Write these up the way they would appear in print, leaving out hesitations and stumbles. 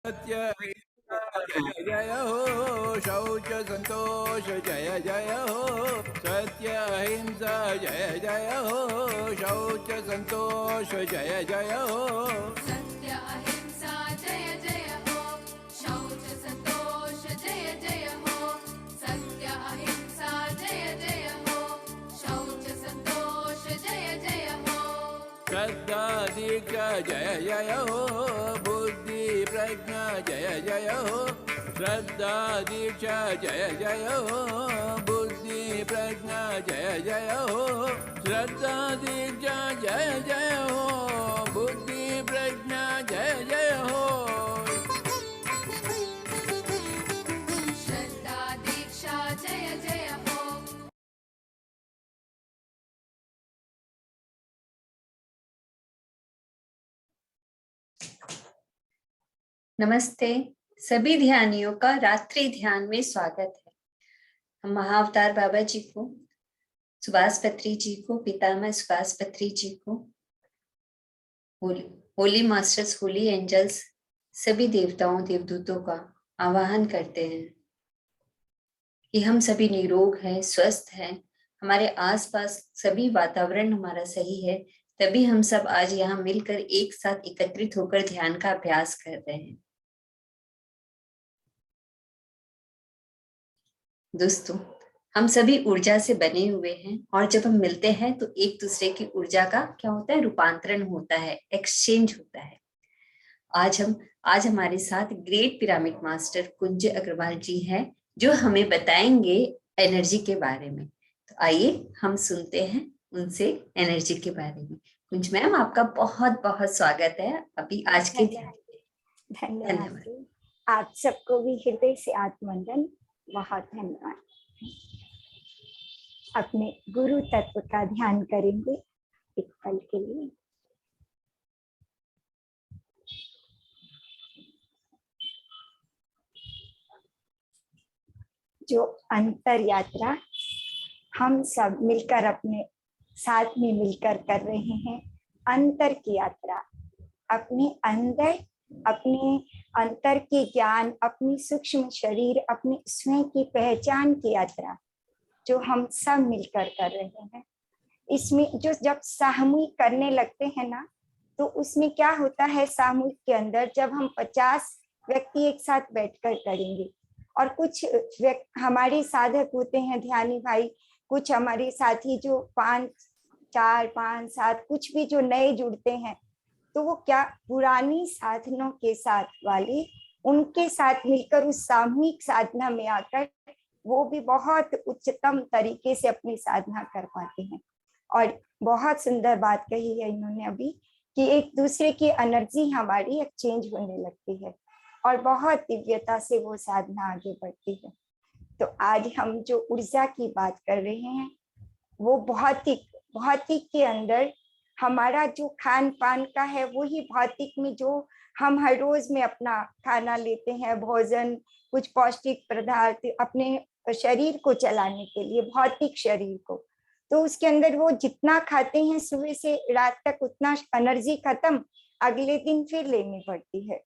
सत्य जय जय हो, शौच संतोष जय जय हो, सत्य अहिंसा जय जय हो, शौच संतोष जय जय हो, सत्य अहिंसा जय जय हो, शौच संतोष जय जय हो, सत्य अहिंसा जय जय हो, शौच संतोष जय जय हो, श्रद्धा दीक्षा जय जय हो, बुद्धि प्रज्ञा जय जय हो, श्रद्धा दीक्षा जय जय हो, बुद्धि प्रज्ञा जय जय हो, श्रद्धा दीक्षा जय जय हो, बुद्धि प्रज्ञा जय जय हो। श्रद्धा दीक्षा जय जय हो। नमस्ते, सभी ध्यानियों का रात्रि ध्यान में स्वागत है। हम महाअवतार बाबा जी को, सुभाष पत्री जी को, पितामह सुभाष पत्री जी को, होली मास्टर्स, होली एंजल्स, सभी देवताओं देवदूतों का आवाहन करते हैं कि हम सभी निरोग हैं, स्वस्थ हैं, हमारे आसपास सभी वातावरण हमारा सही है, तभी हम सब आज यहाँ मिलकर एक साथ एकत्रित होकर ध्यान का अभ्यास कर रहे हैं। दोस्तों, हम सभी ऊर्जा से बने हुए हैं और जब हम मिलते हैं तो एक दूसरे की ऊर्जा का क्या होता है, रूपांतरण होता है, एक्सचेंज होता है। आज हमारे साथ ग्रेट पिरामिड मास्टर कुंज अग्रवाल जी हैं जो हमें बताएंगे एनर्जी के बारे में। तो आइए हम सुनते हैं उनसे एनर्जी के बारे में। कुंज मैम, आपका बहुत बहुत स्वागत है अभी आज के ध्यान में। धन्यवाद। आप सबको भी हृदय से आत्मवंदन, बहुत धन्यवाद। अपने गुरु तत्व का ध्यान करेंगे एक पल के लिए। जो अंतर यात्रा हम सब मिलकर अपने साथ में मिलकर कर रहे हैं, अंतर की यात्रा, अपने अंदर, अपने अंतर के ज्ञान, अपनी सूक्ष्म शरीर, अपने स्वयं की पहचान की यात्रा जो हम सब मिलकर कर रहे हैं। इसमें जो जब सामूहिक करने लगते हैं ना, तो उसमें क्या होता है, सामूहिक के अंदर जब हम 50 व्यक्ति एक साथ बैठकर करेंगे और कुछ हमारे साधक होते हैं ध्यानी भाई, कुछ हमारे साथी जो 4, 5, 7 कुछ भी जो नए जुड़ते हैं, तो वो क्या पुरानी साधनों के साथ वाले उनके साथ मिलकर उस सामूहिक साधना में आकर वो भी बहुत उच्चतम तरीके से अपनी साधना कर पाते हैं। और बहुत सुंदर बात कही है इन्होंने अभी कि एक दूसरे की एनर्जी हमारी एक्सचेंज होने लगती है और बहुत दिव्यता से वो साधना आगे बढ़ती है। तो आज हम जो ऊर्जा की बात कर रहे हैं वो भौतिक के अंदर हमारा जो खान पान का है, वही भौतिक में जो हम हर रोज में अपना खाना लेते हैं, भोजन, कुछ पौष्टिक पदार्थ अपने शरीर को चलाने के लिए, भौतिक शरीर को, तो उसके अंदर वो जितना खाते हैं सुबह से रात तक उतना एनर्जी खत्म, अगले दिन फिर लेनी पड़ती है।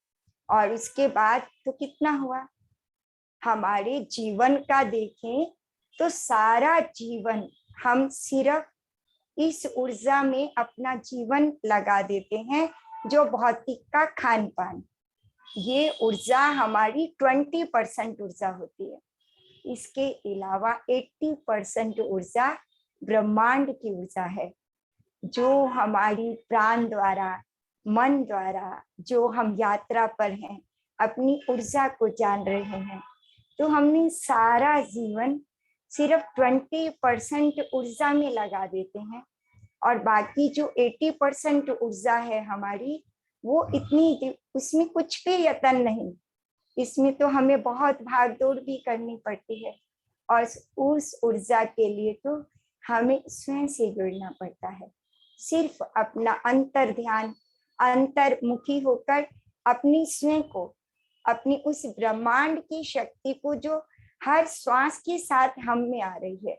और उसके बाद तो कितना हुआ, हमारे जीवन का देखें तो सारा जीवन हम सिर्फ इस ऊर्जा में अपना जीवन लगा देते हैं, जो भौतिक का खान पान, ये ऊर्जा हमारी 20% ऊर्जा होती है। इसके अलावा 80% ऊर्जा ब्रह्मांड की ऊर्जा है, जो हमारी प्राण द्वारा, मन द्वारा जो हम यात्रा पर हैं, अपनी ऊर्जा को जान रहे हैं। तो हमने सारा जीवन सिर्फ 20% ऊर्जा में लगा देते हैं और बाकी जो 80% ऊर्जा है हमारी, वो इतनी, उसमें कुछ भी यत्न नहीं, इसमें तो हमें बहुत भाग दौड़ भी करनी पड़ती है और उस ऊर्जा के लिए तो हमें स्वयं से जुड़ना पड़ता है। सिर्फ अपना अंतर ध्यान, अंतर्मुखी होकर अपनी स्वयं को, अपनी उस ब्रह्मांड की शक्ति को जो हर श्वास के साथ हम में आ रही है,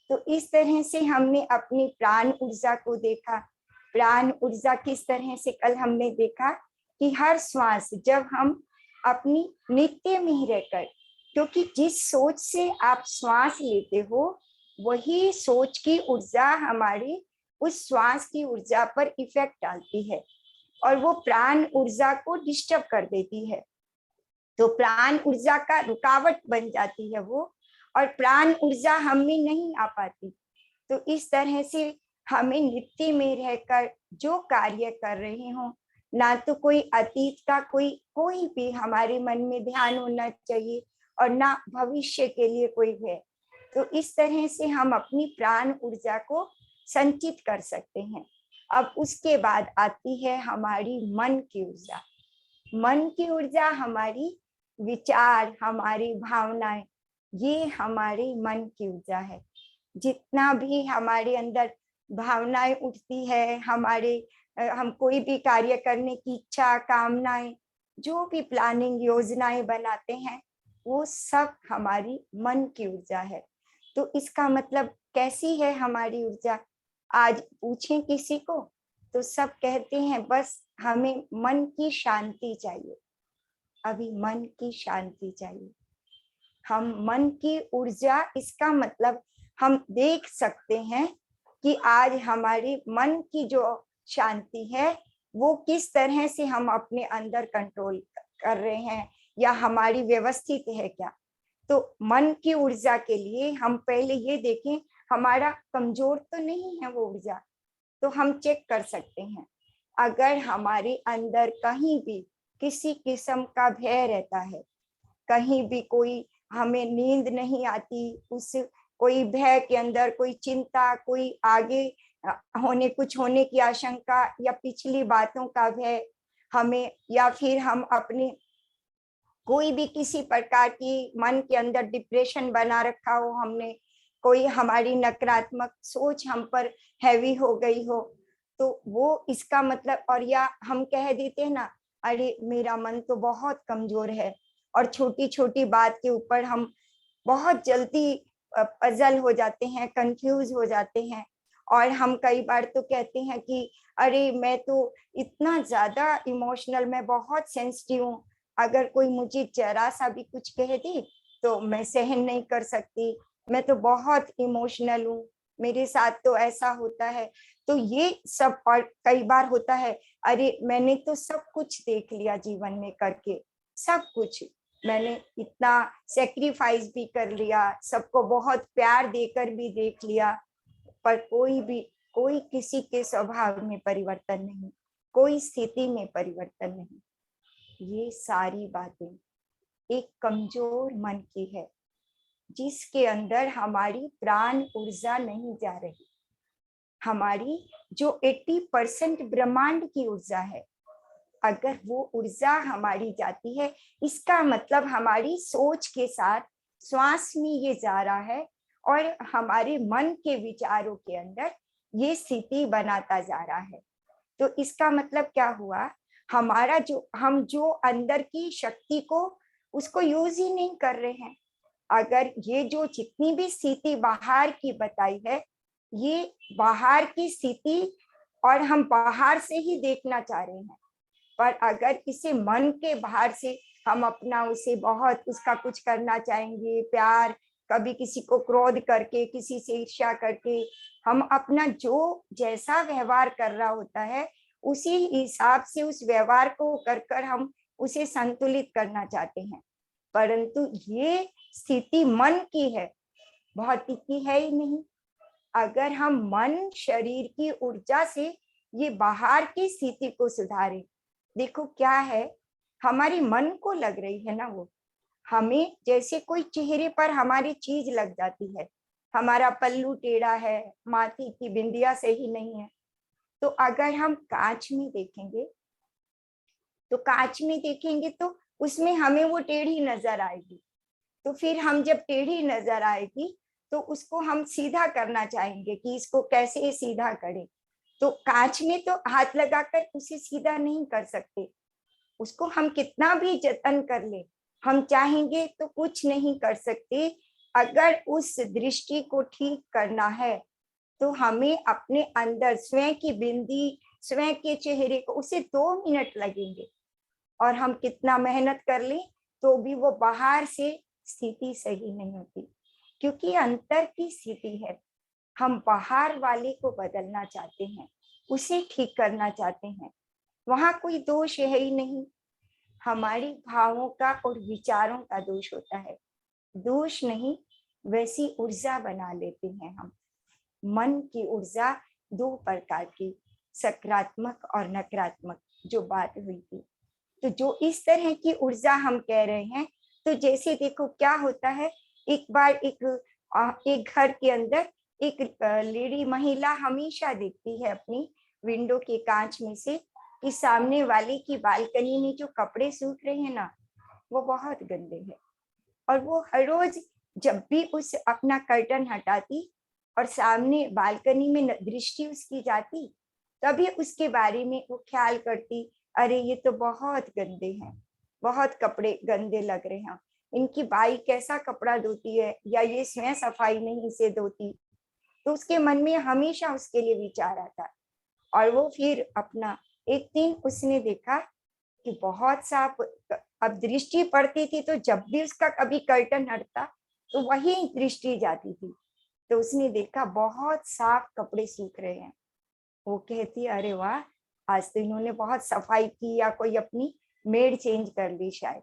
तो इस तरह से हमने अपनी प्राण ऊर्जा को देखा। प्राण ऊर्जा किस तरह से कल हमने देखा कि हर श्वास जब हम अपनी नित्य में ही रहकर, क्योंकि जिस सोच से आप श्वास लेते हो वही सोच की ऊर्जा हमारी उस श्वास की ऊर्जा पर इफेक्ट डालती है और वो प्राण ऊर्जा को डिस्टर्ब कर देती है। तो प्राण ऊर्जा का रुकावट बन जाती है वो, और प्राण ऊर्जा हम में नहीं आ पाती। तो इस तरह से हमें नित्य में रहकर जो कार्य कर रहे हो, ना तो कोई अतीत का कोई भी हमारे मन में ध्यान होना चाहिए और ना भविष्य के लिए कोई भय। तो इस तरह से हम अपनी प्राण ऊर्जा को संचित कर सकते हैं। अब उसके बाद आती है हमारी मन की ऊर्जा। मन की ऊर्जा हमारी विचार, हमारी भावनाएं, ये हमारी मन की ऊर्जा है। जितना भी हमारे अंदर भावनाएं उठती है, हम कोई भी कार्य करने की इच्छा, कामनाएं, जो भी प्लानिंग योजनाएं बनाते हैं, वो सब हमारी मन की ऊर्जा है। तो इसका मतलब कैसी है हमारी ऊर्जा? आज पूछें किसी को तो सब कहते हैं बस हमें मन की शांति चाहिए, अभी मन की शांति चाहिए। हम मन की ऊर्जा, इसका मतलब हम देख सकते हैं कि आज हमारी मन की जो शांति है वो किस तरह से हम अपने अंदर कंट्रोल कर रहे हैं या हमारी व्यवस्थित है क्या। तो मन की ऊर्जा के लिए हम पहले ये देखें हमारा कमजोर तो नहीं है वो ऊर्जा, तो हम चेक कर सकते हैं। अगर हमारे अंदर कहीं भी किसी किस्म का भय रहता है, कहीं भी कोई हमें नींद नहीं आती, उस कोई भय के अंदर कोई चिंता, कोई आगे कुछ होने की आशंका या पिछली बातों का भय हमें, या फिर हम अपने कोई भी किसी प्रकार की मन के अंदर डिप्रेशन बना रखा हो हमने, कोई हमारी नकारात्मक सोच हम पर हैवी हो गई हो, तो वो इसका मतलब, और या हम कह देते हैं ना अरे मेरा मन तो बहुत कमजोर है, और छोटी छोटी बात के ऊपर हम बहुत जल्दी पजल हो जाते हैं, कंफ्यूज हो जाते हैं। और हम कई बार तो कहते हैं कि अरे मैं तो इतना ज्यादा इमोशनल, मैं बहुत सेंसिटिव हूँ, अगर कोई मुझे जरा सा भी कुछ कह दे तो मैं सहन नहीं कर सकती, मैं तो बहुत इमोशनल हूँ, मेरे साथ तो ऐसा होता है। तो ये सब, और कई बार होता है अरे मैंने तो सब कुछ देख लिया जीवन में करके, सब कुछ मैंने इतना सेक्रीफाइस भी कर लिया, सबको बहुत प्यार देकर भी देख लिया, पर कोई किसी के स्वभाव में परिवर्तन नहीं, कोई स्थिति में परिवर्तन नहीं। ये सारी बातें एक कमजोर मन की है, जिसके अंदर हमारी प्राण ऊर्जा नहीं जा रही। हमारी जो 80% ब्रह्मांड की ऊर्जा है, अगर वो ऊर्जा हमारी जाती है, इसका मतलब हमारी सोच के साथ श्वास में ये जा रहा है और हमारे मन के विचारों के अंदर ये स्थिति बनाता जा रहा है। तो इसका मतलब क्या हुआ, हमारा हम जो अंदर की शक्ति को उसको यूज ही नहीं कर रहे हैं। अगर ये जो जितनी भी स्थिति बाहर की बताई है, ये बाहर की स्थिति और हम बाहर से ही देखना चाह रहे हैं, पर अगर इसे मन के बाहर से हम अपना उसे बहुत उसका कुछ करना चाहेंगे, प्यार, कभी किसी को क्रोध करके, किसी से ईर्ष्या करके, हम अपना जो जैसा व्यवहार कर रहा होता है उसी हिसाब से उस व्यवहार को कर हम उसे संतुलित करना चाहते हैं, परंतु ये स्थिति मन की है, भौतिक की है ही नहीं। अगर हम मन शरीर की ऊर्जा से ये बाहर की स्थिति को सुधारें, देखो क्या है, हमारी मन को लग रही है ना, वो हमें जैसे कोई चेहरे पर हमारी चीज लग जाती है, हमारा पल्लू टेढ़ा है, माथे की बिंदिया सही नहीं है, तो अगर हम कांच में देखेंगे तो उसमें हमें वो टेढ़ी नजर आएगी, तो फिर हम जब टेढ़ी नजर आएगी तो उसको हम सीधा करना चाहेंगे कि इसको कैसे सीधा करें, तो कांच में तो हाथ लगाकर उसे सीधा नहीं कर सकते, उसको हम कितना भी जतन कर ले, हम चाहेंगे तो कुछ नहीं कर सकते। अगर उस दृष्टि को ठीक करना है तो हमें अपने अंदर स्वयं की बिंदी, स्वयं के चेहरे को, उसे 2 मिनट लगेंगे, और हम कितना मेहनत कर लें तो भी वो बाहर से स्थिति सही नहीं होती, क्योंकि अंतर की स्थिति है। हम बाहर वाले को बदलना चाहते हैं, उसे ठीक करना चाहते हैं, वहां कोई दोष है ही नहीं, हमारी भावों का और विचारों का दोष होता है। दोष नहीं, वैसी ऊर्जा बना लेते हैं हम। मन की ऊर्जा दो प्रकार की, सकारात्मक और नकारात्मक, जो बात हुई थी। तो जो इस तरह की ऊर्जा हम कह रहे हैं, तो जैसे देखो क्या होता है, एक बार एक घर के अंदर एक लेडी महिला हमेशा देखती है अपनी विंडो के कांच में से कि सामने वाले की बालकनी में जो कपड़े सूख रहे हैं ना, वो बहुत गंदे हैं। और वो हर रोज जब भी उस अपना कर्टन हटाती और सामने बालकनी में दृष्टि उसकी जाती, तभी उसके बारे में वो ख्याल करती, अरे ये तो बहुत गंदे हैं, बहुत कपड़े गंदे लग रहे हैं, इनकी बाई कैसा कपड़ा धोती है, या ये स्वयं सफाई नहीं से धोती। तो उसके मन में हमेशा उसके लिए विचार आता। और वो फिर अपना एक दिन उसने देखा कि बहुत साफ, अब दृष्टि पड़ती थी तो जब भी उसका कभी कर्टन हटता तो वही दृष्टि जाती थी। तो उसने देखा बहुत साफ कपड़े सूख रहे हैं। वो कहती, अरे वाह, आज तो इन्होंने बहुत सफाई की, या कोई अपनी मेड चेंज कर ली शायद।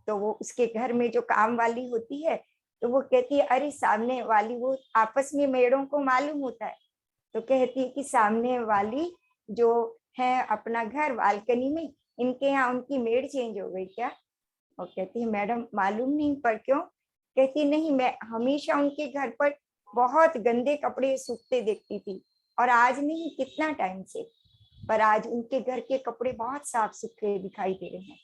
तो वो उसके घर में जो काम वाली होती है, तो वो कहती है, अरे सामने वाली, वो आपस में मेड़ों को मालूम होता है, तो कहती है कि सामने वाली जो है अपना घर बालकनी में, इनके यहाँ उनकी मेड चेंज हो गई क्या? और कहती है, मैडम मालूम नहीं, पर क्यों? कहती, नहीं, मैं हमेशा उनके घर पर बहुत गंदे कपड़े सूखते देखती थी, और आज नहीं, कितना टाइम से, पर आज उनके घर के कपड़े बहुत साफ सुथरे दिखाई दे रहे हैं।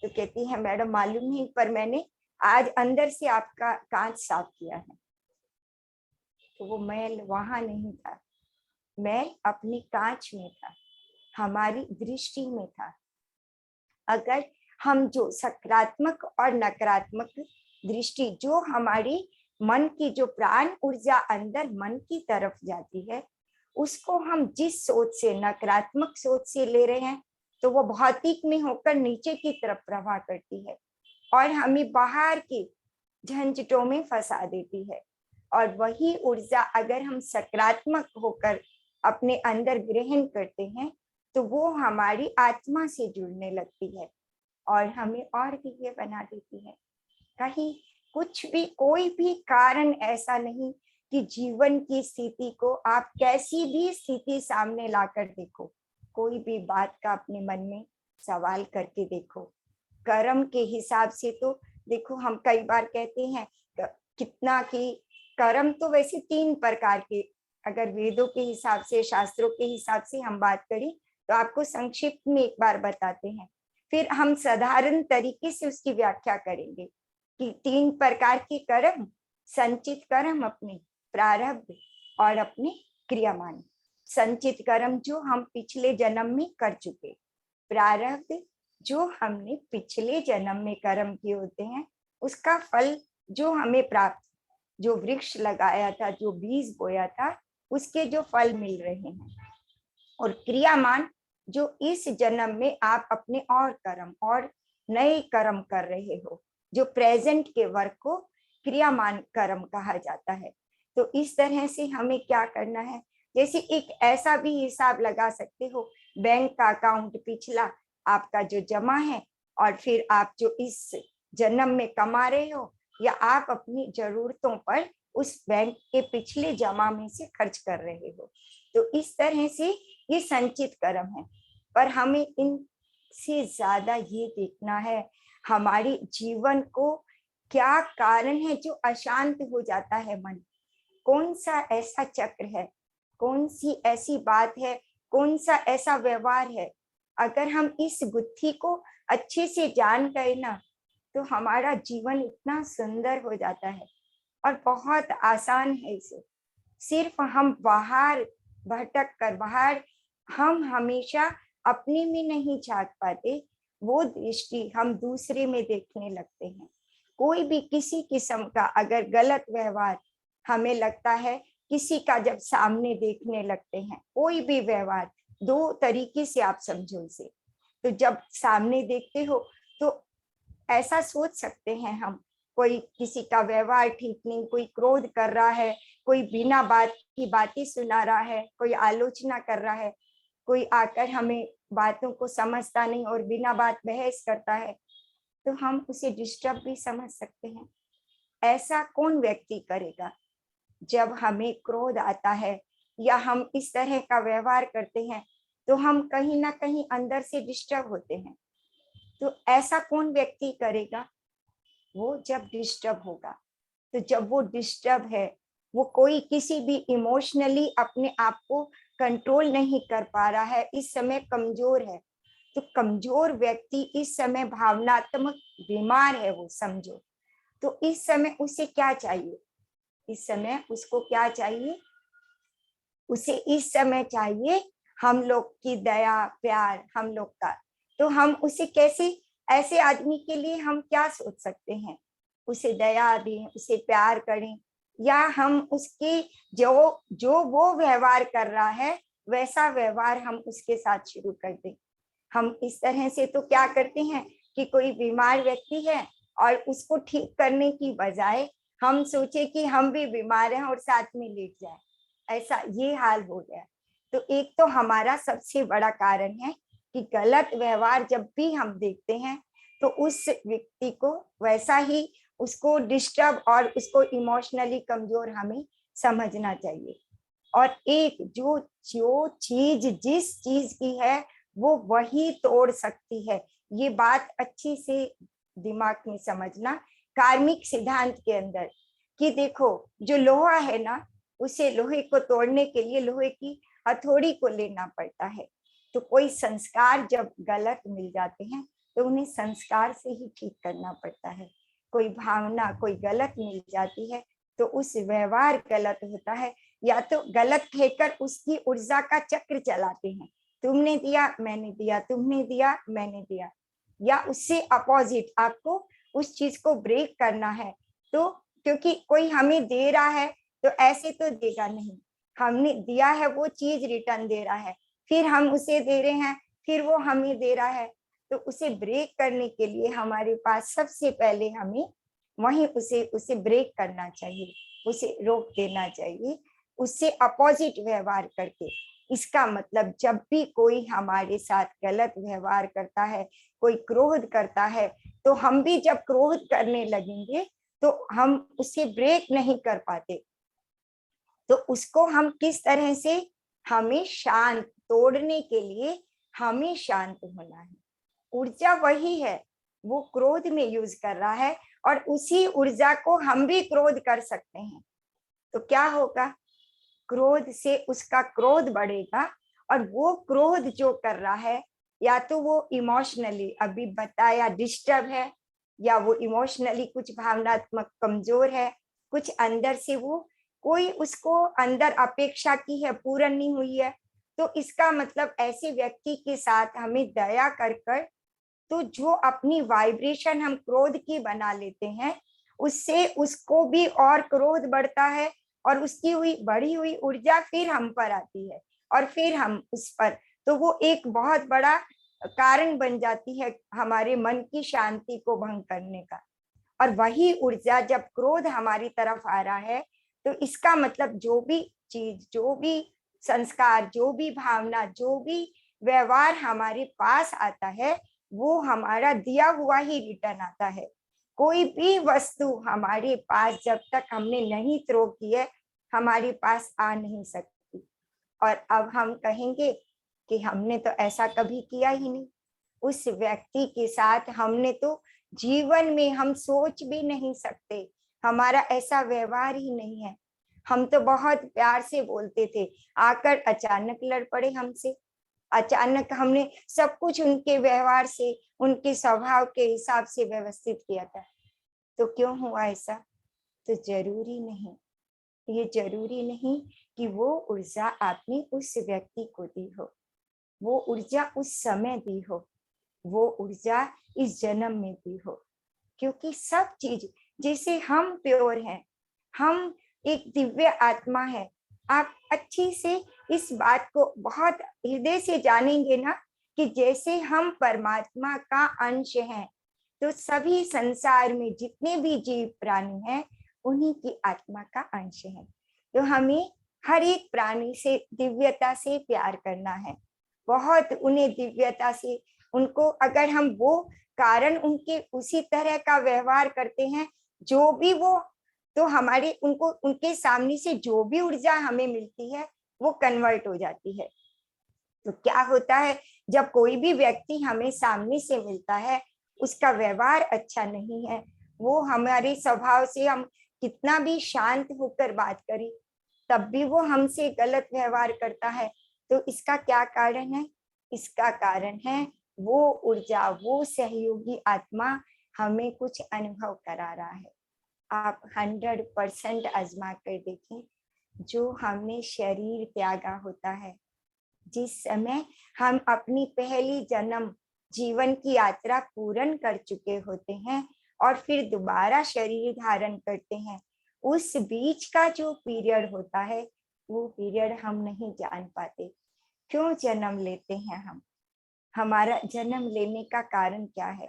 तो कहती है, मैडम मालूम नहीं, पर मैंने आज अंदर से आपका कांच साफ किया है। तो वो मैल वहां नहीं था, मैल अपनी कांच में था, हमारी दृष्टि में था। अगर हम जो सकारात्मक और नकारात्मक दृष्टि, जो हमारी मन की जो प्राण ऊर्जा अंदर मन की तरफ जाती है, उसको हम जिस सोच से, नकारात्मक सोच से ले रहे हैं, तो वो भौतिक में होकर नीचे की तरफ प्रवाह करती है और हमें बाहर के झंझटों में फंसा देती है। और वही ऊर्जा अगर हम सकारात्मक होकर अपने अंदर ग्रहण करते हैं, तो वो हमारी आत्मा से जुड़ने लगती है और हमें और दिव्य बना देती है। कहीं कुछ भी, कोई भी कारण ऐसा नहीं कि जीवन की स्थिति को आप कैसी भी स्थिति सामने लाकर देखो, कोई भी बात का अपने मन में सवाल करके देखो। कर्म के हिसाब से तो देखो, हम कई बार कहते हैं कितना कि कर्म तो वैसे 3 प्रकार के, अगर वेदों के हिसाब से, शास्त्रों के हिसाब से हम बात करें तो आपको संक्षिप्त में एक बार बताते हैं, फिर हम साधारण तरीके से उसकी व्याख्या करेंगे कि 3 प्रकार के कर्म, संचित कर्म, अपने प्रारब्ध और अपने क्रियामान। संचित कर्म जो हम पिछले जन्म में कर चुके, प्रारब्ध जो हमने पिछले जन्म में कर्म किए होते हैं, उसका फल जो हमें प्राप्त, जो वृक्ष लगाया था, जो बीज बोया था, उसके जो फल मिल रहे हैं। और क्रियामान जो इस जन्म में आप अपने और कर्म और नए कर्म कर रहे हो, जो प्रेजेंट के वर्क को क्रियामान कर्म कहा जाता है। तो इस तरह से हमें क्या करना है, जैसे एक ऐसा भी हिसाब लगा सकते हो, बैंक का अकाउंट पिछला आपका जो जमा है, और फिर आप जो इस जन्म में कमा रहे हो, या आप अपनी जरूरतों पर उस बैंक के पिछले जमा में से खर्च कर रहे हो। तो इस तरह से ये संचित कर्म है। पर हमें इनसे ज्यादा ये देखना है, हमारे जीवन को क्या कारण है जो अशांत हो जाता है मन, कौन सा ऐसा चक्र है, कौन सी ऐसी बात है, कौन सा ऐसा व्यवहार है। अगर हम इस गुत्थी को अच्छे से जान गए ना, तो हमारा जीवन इतना सुंदर हो जाता है और बहुत आसान है इसे। सिर्फ हम बाहर भटक कर, बाहर हम हमेशा अपने में नहीं झांक पाते, वो दृष्टि हम दूसरे में देखने लगते हैं। कोई भी किसी किस्म का अगर गलत व्यवहार हमें लगता है, किसी का जब सामने देखने लगते हैं, कोई भी व्यवहार, 2 तरीके से आप समझो इसे। तो जब सामने देखते हो तो ऐसा सोच सकते हैं हम, कोई किसी का व्यवहार ठीक नहीं, कोई क्रोध कर रहा है, कोई बिना बात की बातें सुना रहा है, कोई आलोचना कर रहा है, कोई आकर हमें बातों को समझता नहीं और बिना बात बहस करता है, तो हम उसे डिस्टर्ब भी समझ सकते हैं। ऐसा कौन व्यक्ति करेगा? जब हमें क्रोध आता है या हम इस तरह का व्यवहार करते हैं तो हम कहीं ना कहीं अंदर से डिस्टर्ब होते हैं। तो ऐसा कौन व्यक्ति करेगा? वो जब डिस्टर्ब होगा। तो जब वो डिस्टर्ब है, वो कोई किसी भी इमोशनली अपने आप को कंट्रोल नहीं कर पा रहा है, इस समय कमजोर है, तो कमजोर व्यक्ति इस समय भावनात्मक बीमार है, वो समझो। तो इस समय उसे क्या चाहिए? इस समय उसको क्या चाहिए? उसे इस समय चाहिए हम लोग की दया, प्यार हम लोग का। तो हम उसे कैसे, ऐसे आदमी के लिए हम क्या सोच सकते हैं? उसे दया दें, उसे प्यार करें, या हम उसकी जो जो वो व्यवहार कर रहा है वैसा व्यवहार हम उसके साथ शुरू कर दें। हम इस तरह से तो क्या करते हैं कि कोई बीमार व्यक्ति है और उसको ठीक करने की बजाय हम सोचे कि हम भी बीमार हैं और साथ में लेट जाए, ऐसा ये हाल हो गया। तो एक तो हमारा सबसे बड़ा कारण है कि गलत व्यवहार जब भी हम देखते हैं तो उस व्यक्ति को वैसा ही उसको डिस्टर्ब और उसको इमोशनली कमजोर हमें समझना चाहिए। और एक जो जो चीज जिस चीज की है वो वही तोड़ सकती है, ये बात अच्छी से दिमाग में समझना। कार्मिक सिद्धांत के अंदर कि देखो जो लोहा है ना, उसे लोहे को तोड़ने के लिए लोहे की हथौड़ी को लेना पड़ता है। तो कोई संस्कार जब गलत मिल जाते हैं तो उन्हें संस्कार से ही ठीक करना पड़ता है। कोई भावना कोई गलत मिल जाती है तो उस व्यवहार गलत होता है, या तो गलत कहकर उसकी ऊर्जा का चक्र चलाते हैं, तुमने दिया मैंने दिया, तुमने दिया मैंने दिया, या उससे अपोजिट आपको उस चीज को ब्रेक करना है। तो क्योंकि कोई हमें दे रहा है तो ऐसे तो देगा नहीं, हमने दिया है वो चीज रिटर्न दे रहा है, फिर हम उसे दे रहे हैं, फिर वो हमें दे रहा है। तो उसे ब्रेक करने के लिए हमारे पास सबसे पहले हमें वहीं उसे ब्रेक करना चाहिए, उसे रोक देना चाहिए, उससे अपोजिट व्यवहार करके। इसका मतलब जब भी कोई हमारे साथ गलत व्यवहार करता है, कोई क्रोध करता है, तो हम भी जब क्रोध करने लगेंगे तो हम उसे ब्रेक नहीं कर पाते। तो उसको हम किस तरह से, हमें शांत, तोड़ने के लिए हमें शांत होना है। ऊर्जा वही है, वो क्रोध में यूज कर रहा है और उसी ऊर्जा को हम भी क्रोध कर सकते हैं। तो क्या होगा? क्रोध से उसका क्रोध बढ़ेगा और वो क्रोध जो कर रहा है या तो वो इमोशनली अभी बताया डिस्टर्ब है, या वो इमोशनली कुछ भावनात्मक कमजोर है, कुछ अंदर से वो कोई उसको अंदर अपेक्षा की है पूर्ण नहीं हुई है। तो इसका मतलब ऐसे व्यक्ति के साथ हमें दया कर कर, तो जो अपनी वाइब्रेशन हम क्रोध की बना लेते हैं उससे उसको भी और क्रोध बढ़ता है और उसकी हुई बढ़ी हुई ऊर्जा फिर हम पर आती है और फिर हम उस पर, तो वो एक बहुत बड़ा कारण बन जाती है हमारे मन की शांति को भंग करने का। और वही ऊर्जा जब क्रोध हमारी तरफ आ रहा है तो इसका मतलब जो भी चीज, जो भी संस्कार, जो भी भावना, जो भी व्यवहार हमारे पास आता है वो हमारा दिया हुआ ही रिटर्न आता है। कोई भी वस्तु हमारे पास जब तक हमने नहीं थ्रो की है हमारे पास आ नहीं सकती। और अब हम कहेंगे कि हमने तो ऐसा कभी किया ही नहीं, उस व्यक्ति के साथ हमने तो जीवन में हम सोच भी नहीं सकते, हमारा ऐसा व्यवहार ही नहीं है। हम तो बहुत प्यार से बोलते थे, आकर अचानक लड़ पड़े हमसे, अचानक हमने सब कुछ उनके व्यवहार से, उनके स्वभाव के हिसाब से व्यवस्थित किया था। तो क्यों हुआ ऐसा? तो जरूरी नहीं, ये जरूरी नहीं कि वो ऊर्जा आपने उस व्यक्ति को दी हो, वो ऊर्जा उस समय दी हो, वो ऊर्जा इस जन्म में दी हो। क्योंकि सब चीज, जैसे हम प्योर हैं, हम एक दिव्य आत्मा है। आप अच्छी से इस बात को बहुत हृदय से जानेंगे ना कि जैसे हम परमात्मा का अंश हैं, तो सभी संसार में जितने भी जीव प्राणी हैं उन्हीं की आत्मा का अंश है। तो हमें हर एक प्राणी से दिव्यता से प्यार करना है, बहुत उन्हें दिव्यता से, उनको अगर हम वो कारण उनके उसी तरह का व्यवहार करते हैं जो भी वो, तो हमारे उनको उनके सामने से जो भी ऊर्जा हमें मिलती है वो कन्वर्ट हो जाती है। तो क्या होता है, जब कोई भी व्यक्ति हमें सामने से मिलता है, उसका व्यवहार अच्छा नहीं है, वो हमारे स्वभाव से हम कितना भी शांत होकर बात करें तब भी वो हमसे गलत व्यवहार करता है, तो इसका क्या कारण है? इसका कारण है वो ऊर्जा, वो सहयोगी आत्मा हमें कुछ अनुभव करा रहा है। आप 100% आजमा कर देखें, जो हमने शरीर त्यागा होता है, जिस समय हम अपनी पहली जन्म जीवन की यात्रा पूर्ण कर चुके होते हैं और फिर दोबारा शरीर धारण करते हैं, उस बीच का जो पीरियड होता है वो पीरियड हम नहीं जान पाते। क्यों जन्म लेते हैं हम? हमारा जन्म लेने का कारण क्या है?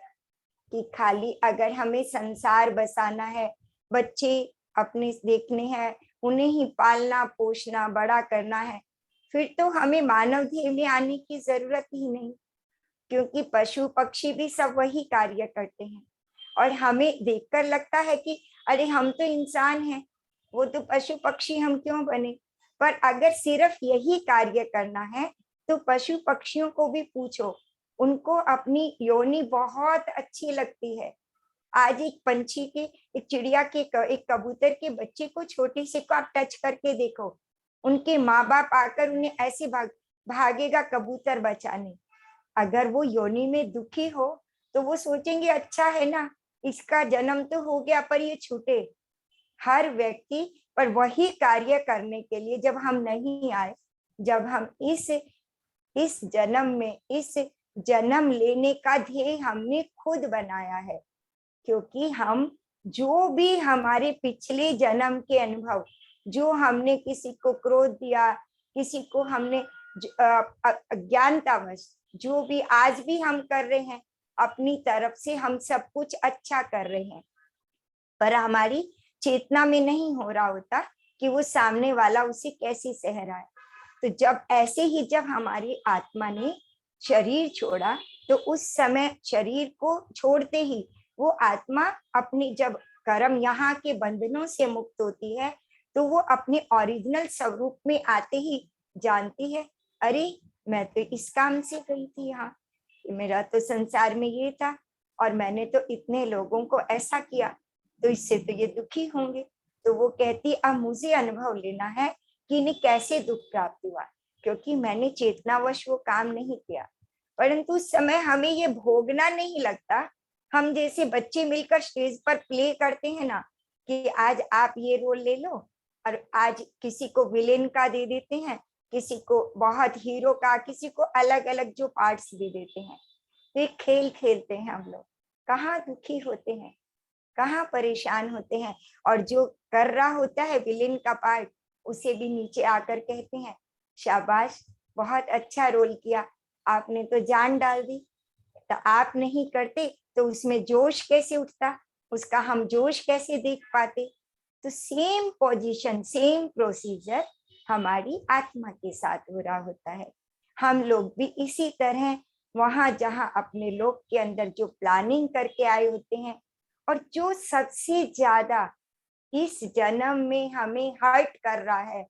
कि खाली अगर हमें संसार बसाना है, बच्चे अपने देखने हैं, उन्हें ही पालना पोषना बड़ा करना है, फिर तो हमें मानव देह में आने की जरूरत ही नहीं, क्योंकि पशु पक्षी भी सब वही कार्य करते हैं। और हमें देखकर लगता है कि अरे हम तो इंसान हैं, वो तो पशु पक्षी, हम क्यों बने? पर अगर सिर्फ यही कार्य करना है तो पशु पक्षियों को भी पूछो, उनको अपनी योनि बहुत अच्छी लगती है। आज एक पंछी के, एक चिड़िया के, एक कबूतर के बच्चे को, छोटे से को आप टच करके देखो, उनके माँ बाप आकर उन्हें ऐसे भागेगा कबूतर बचाने। अगर वो योनि में दुखी हो तो वो सोचेंगे अच्छा है ना, इसका जन्म तो हो गया पर ये छूटे। हर व्यक्ति पर वही कार्य करने के लिए जब हम नहीं आए, जब हम इस जन्म में, इस जन्म लेने का ध्येय हमने खुद बनाया है, क्योंकि हम जो भी हमारे पिछले जन्म के अनुभव, जो हमने किसी को क्रोध दिया, किसी को हमने अज्ञानतावश, जो भी आज भी हम कर रहे हैं, अपनी तरफ से हम सब कुछ अच्छा कर रहे हैं, पर हमारी चेतना में नहीं हो रहा होता कि वो सामने वाला उसे कैसे सह रहा है। तो जब ऐसे ही जब हमारी आत्मा ने शरीर छोड़ा, तो उस समय शरीर को छोड़ते ही वो आत्मा अपनी, जब कर्म यहाँ के बंधनों से मुक्त होती है, तो वो अपने ओरिजिनल स्वरूप में आते ही जानती है, अरे मैं तो इस काम से गई थी यहाँ, मेरा तो संसार में ये था और मैंने तो इतने लोगों को ऐसा किया, तो इससे तो ये दुखी होंगे। तो वो कहती अब मुझे अनुभव लेना है कि इन्हें कैसे दुख प्राप्त हुआ, क्योंकि मैंने चेतनावश वो काम नहीं किया। परंतु उस समय हमें ये भोगना नहीं लगता। हम जैसे बच्चे मिलकर स्टेज पर प्ले करते हैं ना, कि आज आप ये रोल ले लो, और आज किसी को विलेन का दे देते हैं, किसी को बहुत हीरो का, किसी को अलग अलग जो पार्ट्स दे देते हैं। तो एक खेल खेलते हैं हम लोग, कहाँ दुखी होते हैं, कहाँ परेशान होते हैं। और जो कर रहा होता है विलेन का पार्ट, उसे भी नीचे आकर कहते हैं शाबाश, बहुत अच्छा रोल किया, आपने तो जान डाल दी। तो आप नहीं करते तो उसमें जोश कैसे उठता, उसका हम जोश कैसे देख पाते। तो सेम पोजीशन, सेम प्रोसीजर हमारी आत्मा के साथ हो रहा होता है। हम लोग भी इसी तरह वहां जहां अपने लोग के अंदर जो प्लानिंग करके आए होते हैं, और जो सबसे ज्यादा इस जन्म में हमें हर्ट कर रहा है,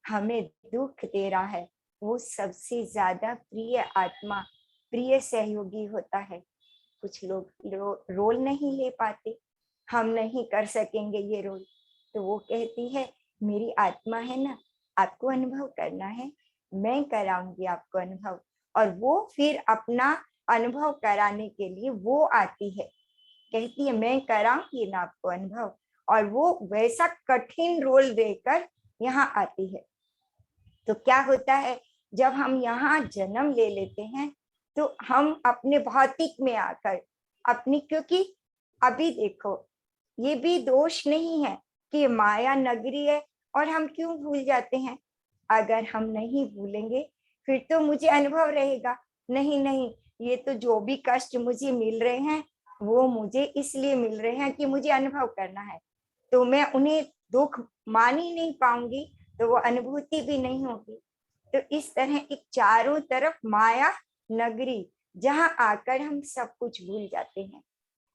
हमें दुख दे रहा है, वो सबसे ज्यादा प्रिय आत्मा, प्रिय सहयोगी होता है। कुछ लोग रोल नहीं ले पाते, हम नहीं कर सकेंगे ये रोल, तो वो कहती है मेरी आत्मा है ना, आपको अनुभव करना है, मैं कराऊंगी आपको अनुभव। और वो फिर अपना अनुभव कराने के लिए वो आती है, कहती है मैं कराऊंगी ना आपको अनुभव, और वो वैसा कठिन रोल देकर यहाँ आती है। तो क्या होता है, जब हम यहाँ जन्म ले लेते हैं तो हम अपने भौतिक में आकर अपनी, क्योंकि अभी देखो ये भी दोष नहीं है कि माया नगरी है और हम क्यों भूल जाते हैं। अगर हम नहीं भूलेंगे फिर तो मुझे अनुभव रहेगा, नहीं नहीं, ये तो जो भी कष्ट मुझे मिल रहे हैं वो मुझे इसलिए मिल रहे हैं कि मुझे अनुभव करना है, तो मैं उन्हें दुख मान ही नहीं पाऊंगी, तो वो अनुभूति भी नहीं होगी। तो इस तरह एक चारों तरफ माया नगरी, जहां आकर हम सब कुछ भूल जाते हैं।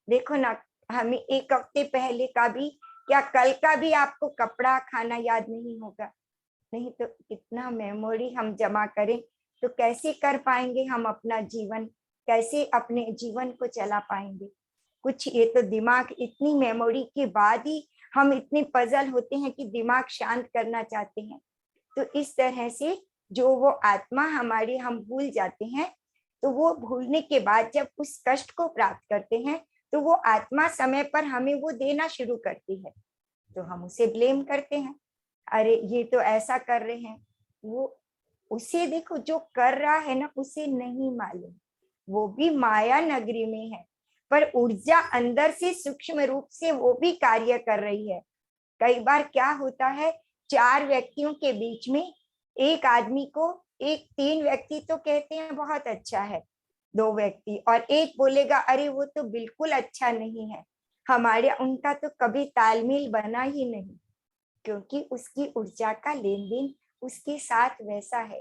देखो ना, हमें एक हफ्ते पहले का भी, क्या कल का भी आपको कपड़ा खाना याद नहीं होगा? नहीं तो इतना मेमोरी हम जमा करें तो कैसे कर पाएंगे हम अपना जीवन, कैसे अपने जीवन को चला पाएंगे? कुछ ये तो दिमाग, इतनी मेमोरी के बाद ही हम इतने पजल होते हैं कि दिमाग शांत करना चाहते हैं। तो इस तरह से जो वो आत्मा हमारी हम भूल जाते हैं, तो वो भूलने के बाद जब उस कष्ट को प्राप्त करते हैं तो वो आत्मा समय पर हमें वो देना शुरू करती है, तो हम उसे ब्लेम करते हैं, अरे ये तो ऐसा कर रहे हैं। वो उसे देखो, जो कर रहा है ना उसे नहीं मालूम, वो भी माया नगरी में है, पर ऊर्जा अंदर से सूक्ष्म रूप से वो भी कार्य कर रही है। कई बार क्या होता है, चार व्यक्तियों के बीच में एक आदमी को, एक तीन व्यक्ति तो कहते हैं बहुत अच्छा है, दो व्यक्ति, और एक बोलेगा अरे वो तो बिल्कुल अच्छा नहीं है, हमारे उनका तो कभी तालमेल बना ही नहीं, क्योंकि उसकी ऊर्जा का लेन देन उसके साथ वैसा है।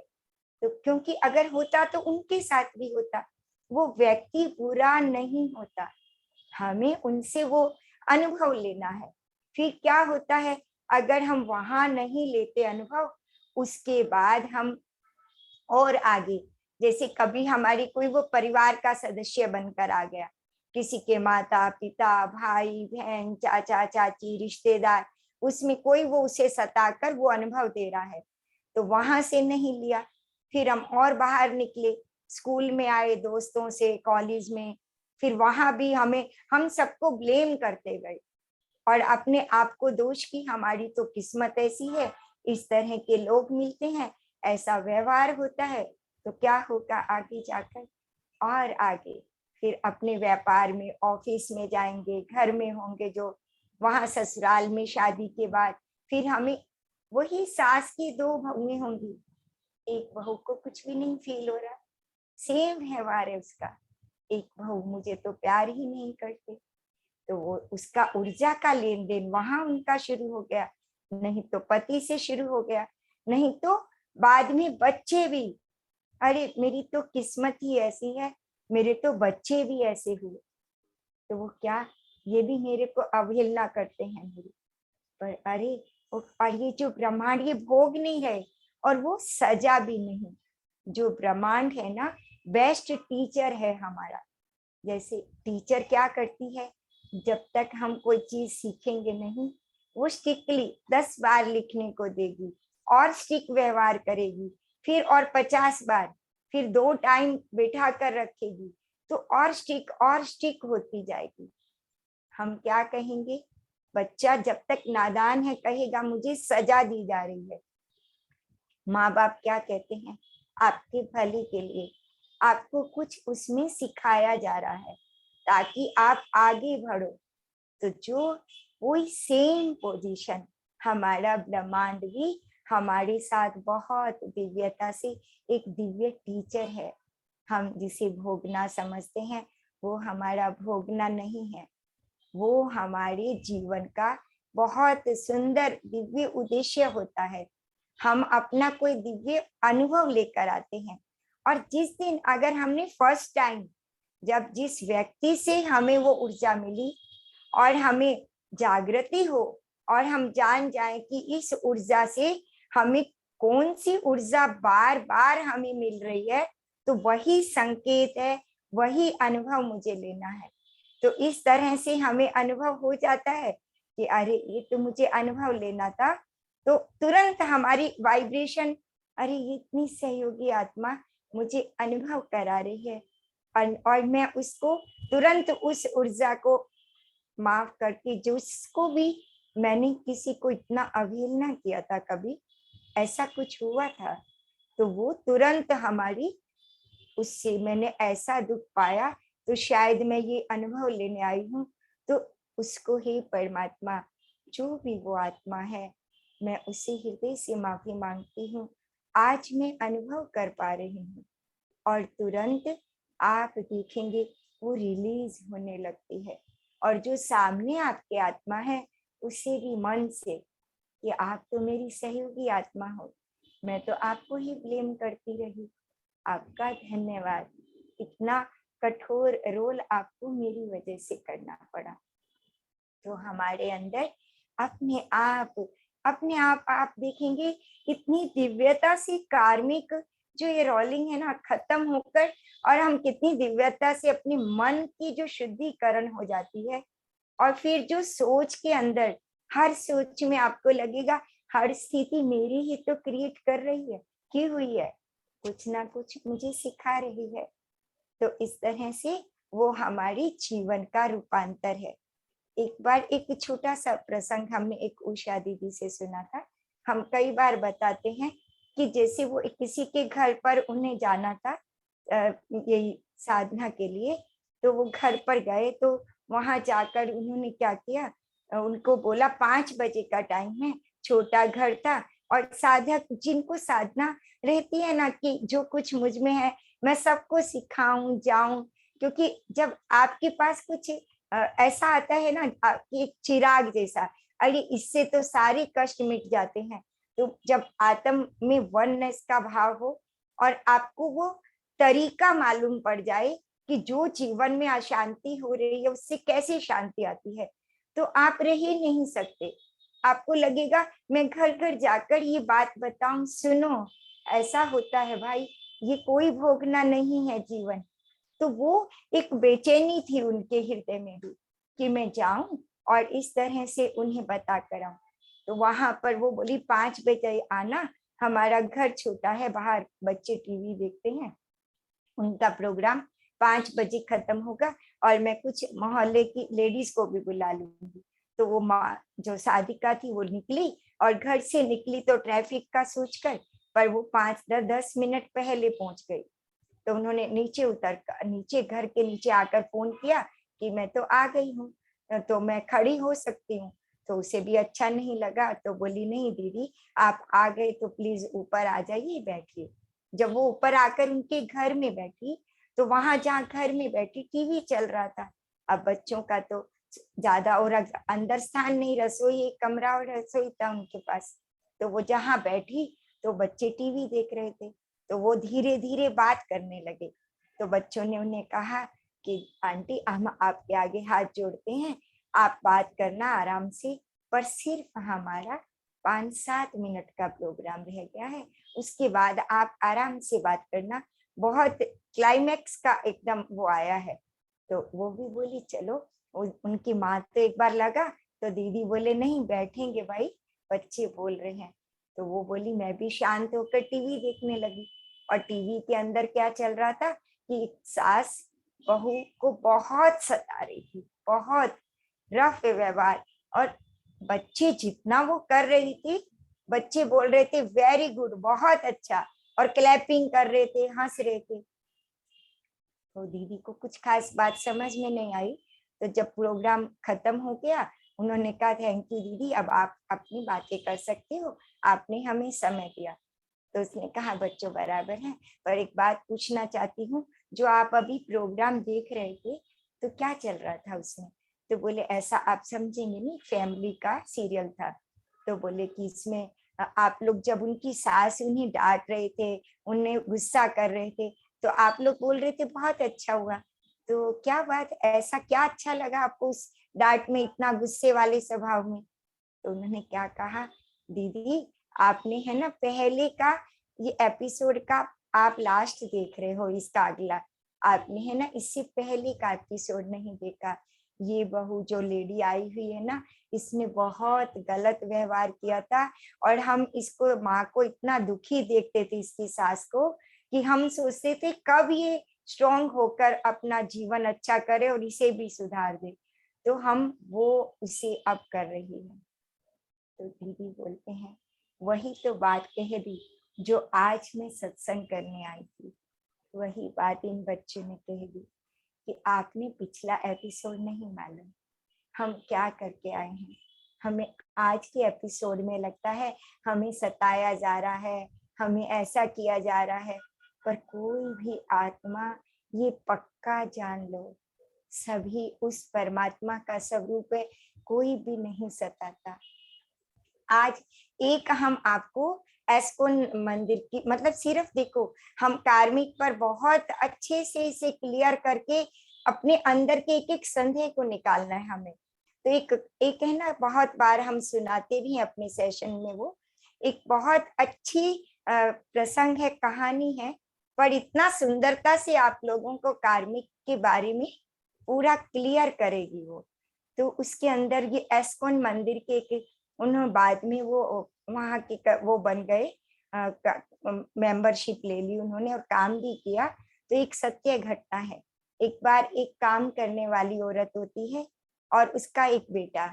तो क्योंकि अगर होता तो उनके साथ भी होता, वो व्यक्ति बुरा नहीं होता, हमें उनसे वो अनुभव लेना है। फिर क्या होता है, अगर हम वहां नहीं लेते अनुभव, उसके बाद हम और आगे, जैसे कभी हमारी कोई वो परिवार का सदस्य बनकर आ गया, किसी के माता पिता भाई बहन चाचा चाची रिश्तेदार, उसमें कोई वो उसे सताकर वो अनुभव दे रहा है, तो वहां से नहीं लिया, फिर हम और बाहर निकले, स्कूल में आए दोस्तों से, कॉलेज में, फिर वहां भी हम सबको ब्लेम करते गए और अपने आप को दोष की, हमारी तो किस्मत ऐसी है, इस तरह के लोग मिलते हैं, ऐसा व्यवहार होता है, तो क्या होगा आगे जाकर और आगे, फिर अपने व्यापार में, ऑफिस में जाएंगे, घर में होंगे जो, वहां ससुराल में शादी के बाद, फिर हमें वही सास की दो बहुएं होंगी, एक बहू को कुछ भी नहीं फील हो रहा, सेम व्यवहार है उसका, एक बहू मुझे तो प्यार ही नहीं करते, तो वो उसका ऊर्जा का लेन देन वहां उनका शुरू हो गया, नहीं तो पति से शुरू हो गया, नहीं तो बाद में बच्चे भी, अरे मेरी तो किस्मत ही ऐसी है, मेरे तो बच्चे भी ऐसे हुए, तो वो क्या, ये भी मेरे को अवहेलना करते हैं मेरी, पर अरे और ये जो ब्रह्मांड, ये भोग नहीं है और वो सजा भी नहीं, जो ब्रह्मांड है ना, बेस्ट टीचर है हमारा। जैसे टीचर क्या करती है, जब तक हम कोई चीज सीखेंगे नहीं, वो स्ट्रिक्टली 10 बार लिखने को देगी और स्ट्रिक्ट व्यवहार करेगी, फिर और 50 बार, फिर 2 टाइम बैठा कर रखेगी, तो और स्ट्रिक्ट होती जाएगी। हम क्या कहेंगे, बच्चा जब तक नादान है कहेगा मुझे सजा दी जा रही है, माँ बाप क्या कहते हैं, आपके भले के लिए, आपको कुछ उसमें सिखाया जा रहा है ताकि आप आगे बढ़ो, तो जो वही सेम पोजीशन हमारा ब्रह्मांड भी हमारे साथ बहुत दिव्यता से, एक दिव्य टीचर है, हम जिसे भोगना समझते हैं वो हमारा भोगना नहीं है, वो हमारे जीवन का बहुत सुंदर दिव्य उद्देश्य होता है। हम अपना कोई दिव्य अनुभव लेकर आते हैं, और जिस दिन अगर हमने फर्स्ट टाइम, जब जिस व्यक्ति से हमें वो ऊर्जा मिली और हमें जागृति हो और हम जान जाएं कि इस ऊर्जा से हमें कौन सी ऊर्जा बार बार हमें मिल रही है, तो वही संकेत है, वही अनुभव मुझे लेना है। तो इस तरह से हमें अनुभव हो जाता है कि अरे ये तो मुझे अनुभव लेना था, तो तुरंत हमारी वाइब्रेशन, अरे ये इतनी सहयोगी आत्मा मुझे अनुभव करा रही है, और मैं उसको तुरंत उस ऊर्जा को माफ करके, जिसको भी मैंने किसी को इतना अवहेलना किया था, कभी ऐसा कुछ हुआ था, तो वो तुरंत हमारी, उससे मैंने ऐसा दुख पाया, तो शायद मैं ये अनुभव लेने आई हूँ, तो उसको ही परमात्मा, जो भी वो आत्मा है, मैं उससे हृदय से माफी मांगती हूँ, आज मैं अनुभव कर पा रही हूँ और तुरंत आप देखेंगे वो रिलीज होने लगती है। और जो सामने आपके आत्मा है उसे भी मन से कि आप तो मेरी सहयोगी आत्मा हो, मैं तो आपको ही ब्लेम करती रही, आपका धन्यवाद, इतना कठोर रोल आपको मेरी वजह से करना पड़ा। तो हमारे अंदर अपने आप देखेंगे इतनी दिव्यता से कार्मिक जो ये रोलिंग है ना खत्म होकर, और हम कितनी दिव्यता से अपने मन की जो शुद्धिकरण हो जाती है। और फिर जो सोच के अंदर हर सोच में आपको लगेगा हर स्थिति मेरी ही तो क्रिएट कर रही है, की हुई है, कुछ ना कुछ मुझे सिखा रही है। तो इस तरह से वो हमारी जीवन का रूपांतर है। एक बार एक छोटा सा प्रसंग हमने एक उषा दीदी से सुना था। हम कई बार बताते हैं कि जैसे वो किसी के घर पर उन्हें जाना था यही साधना के लिए, तो वो घर पर गए, तो वहां जाकर उन्होंने क्या किया, उनको बोला 5 बजे का टाइम है, छोटा घर था, और साधक जिनको साधना रहती है ना कि जो कुछ मुझ में है मैं सबको सिखाऊं जाऊं, क्योंकि जब आपके पास कुछ ऐसा आता है ना कि एक चिराग जैसा, अरे इससे तो सारे कष्ट मिट जाते हैं। तो जब आत्म में वननेस का भाव हो और आपको वो तरीका मालूम पड़ जाए कि जो जीवन में अशांति हो रही है उससे कैसे शांति आती है, तो आप रह ही नहीं सकते। आपको लगेगा मैं घर घर जाकर ये बात बताऊं, सुनो ऐसा होता है भाई, ये कोई भोगना नहीं है जीवन। तो वो एक बेचैनी थी उनके हृदय में भी कि मैं जाऊं और इस तरह से उन्हें बता कर आऊं। तो वहां पर वो बोली 5 बजे आना, हमारा घर छोटा है, बाहर बच्चे टीवी देखते हैं, उनका प्रोग्राम 5 बजे खत्म होगा और मैं कुछ मोहल्ले की लेडीज को भी बुला लूंगी। तो वो माँ जो साधिका थी वो निकली, और घर से निकली तो ट्रैफिक का सोचकर, पर वो 5-10 मिनट पहले पहुंच गई। तो उन्होंने नीचे घर के नीचे आकर फोन किया कि मैं तो आ गई हूँ, तो मैं खड़ी हो सकती हूँ। तो उसे भी अच्छा नहीं लगा, तो बोली नहीं दीदी आप आ गए तो प्लीज ऊपर आ जाइए, बैठिए। जब वो ऊपर आकर उनके घर में बैठी, तो वहां जहाँ घर में बैठी टीवी चल रहा था। अब बच्चों का तो ज्यादा और अंदर स्थान नहीं, रसोई एक कमरा और रसोई था उनके पास। तो वो जहाँ बैठी तो बच्चे टीवी देख रहे थे, तो वो धीरे धीरे बात करने लगे। तो बच्चों ने उन्हें कहा कि आंटी हम आपके आगे हाथ जोड़ते हैं, आप बात करना आराम से, पर सिर्फ हमारा 5-7 मिनट का प्रोग्राम रह गया है, उसके बाद आप आराम से बात करना, बहुत क्लाइमैक्स का एकदम वो आया है। तो वो भी बोली चलो, उनकी माँ तो एक बार लगा, तो दीदी बोले नहीं बैठेंगे भाई, बच्चे बोल रहे हैं। तो वो बोली मैं भी शांत होकर टीवी देखने लगी। और टीवी के अंदर क्या चल रहा था कि सास बहू को बहुत सता रही थी, बहुत रफ व्यवहार, और बच्चे जितना वो कर रही थी, बच्चे बोल रहे थे वेरी गुड, बहुत अच्छा, और क्लैपिंग कर रहे थे, हंस रहे थे। तो दीदी को कुछ खास बात समझ में नहीं आई। तो जब प्रोग्राम खत्म हो गया, उन्होंने कहा थैंक यू दीदी, अब आप अपनी बातें कर सकते हो, आपने हमें समय दिया। तो उसने कहा बच्चों बराबर है, पर एक बात पूछना चाहती हूँ, जो आप अभी प्रोग्राम देख रहे थे तो क्या चल रहा था उसमें? तो बोले ऐसा आप समझेंगे नहीं, फैमिली का सीरियल था। तो बोले कि इसमें आप लोग जब उनकी सास उन्हें डांट रहे थे, उन्हें गुस्सा कर रहे थे, तो आप लोग बोल रहे थे बहुत अच्छा हुआ। तो क्या बात, ऐसा क्या अच्छा लगा आपको उस डांट में, इतना गुस्से वाले स्वभाव में? तो उन्होंने क्या कहा, दीदी आपने है ना पहले का ये एपिसोड का आप लास्ट देख रहे हो, इसका अगला आपने है ना इससे पहले का एपिसोड नहीं देखा। ये बहू जो लेडी आई हुई है ना, इसने बहुत गलत व्यवहार किया था, और हम इसको माँ को इतना दुखी देखते थे इसकी सास को, कि हम सोचते थे कब ये स्ट्रॉन्ग होकर अपना जीवन अच्छा करे और इसे भी सुधार दे। तो हम वो उसे अब कर रही है। तो दीदी बोलते हैं वही तो बात कह दी जो आज मैं सत्संग करने आई थी, वही बात इन बच्चों ने कह दी कि आपने पिछला एपिसोड नहीं मालूम हम क्या करके आए हैं। हमें आज के एपिसोड में लगता है हमें सताया जा रहा है, हमें ऐसा किया जा रहा है, पर कोई भी आत्मा ये पक्का जान लो, सभी उस परमात्मा का स्वरूप है, कोई भी नहीं सताता। आज एक हम आपको एस्कोन मंदिर की मतलब सिर्फ देखो, हम कार्मिक पर बहुत अच्छे से इसे क्लियर करके अपने अंदर के एक एक संदेह को निकालना है हमें। तो एक है ना, बहुत बार हम सुनाते भी हैं अपने सेशन में, वो एक बहुत अच्छी प्रसंग है, कहानी है, पर इतना सुंदरता से आप लोगों को कार्मिक के बारे में पूरा क्लियर करेगी वो। तो उसके अंदर ये एस्कोन मंदिर के उन्होंने बाद में वो वहाँ के वो बन गए, मेंबरशिप ले ली उन्होंने और काम भी किया। तो एक सत्य घटना है, एक बार एक काम करने वाली औरत होती है और उसका एक बेटा,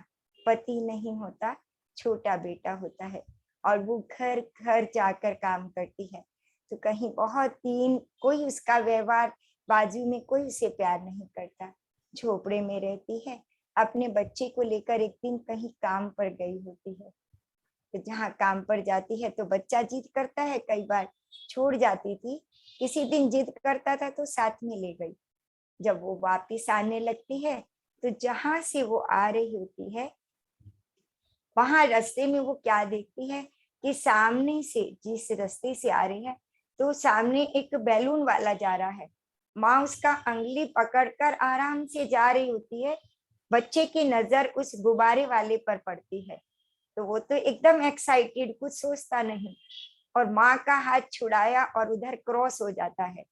पति नहीं होता, छोटा बेटा होता है, और वो घर घर जाकर काम करती है। तो कहीं बहुत दिन कोई उसका व्यवहार, बाजू में कोई उसे प्यार नहीं करता, झोपड़े में रहती है, अपने बच्चे को लेकर एक दिन कहीं काम पर गई होती है। तो जहाँ काम पर जाती है तो बच्चा जिद करता है, कई बार छोड़ जाती थी, किसी दिन जिद करता था तो साथ में ले गई। जब वो वापिस आने लगती है तो जहां से वो आ रही होती है, वहां रास्ते में वो क्या देखती है कि सामने से, जिस रास्ते से आ रही है, तो सामने एक बैलून वाला जा रहा है। माँ उसका अंगुली पकड़कर आराम से जा रही होती है, बच्चे की नजर उस गुब्बारे वाले पर पड़ती है, तो वो तो एकदम एक्साइटेड, कुछ सोचता नहीं, और माँ का हाथ छुड़ाया और उधर क्रॉस हो जाता है,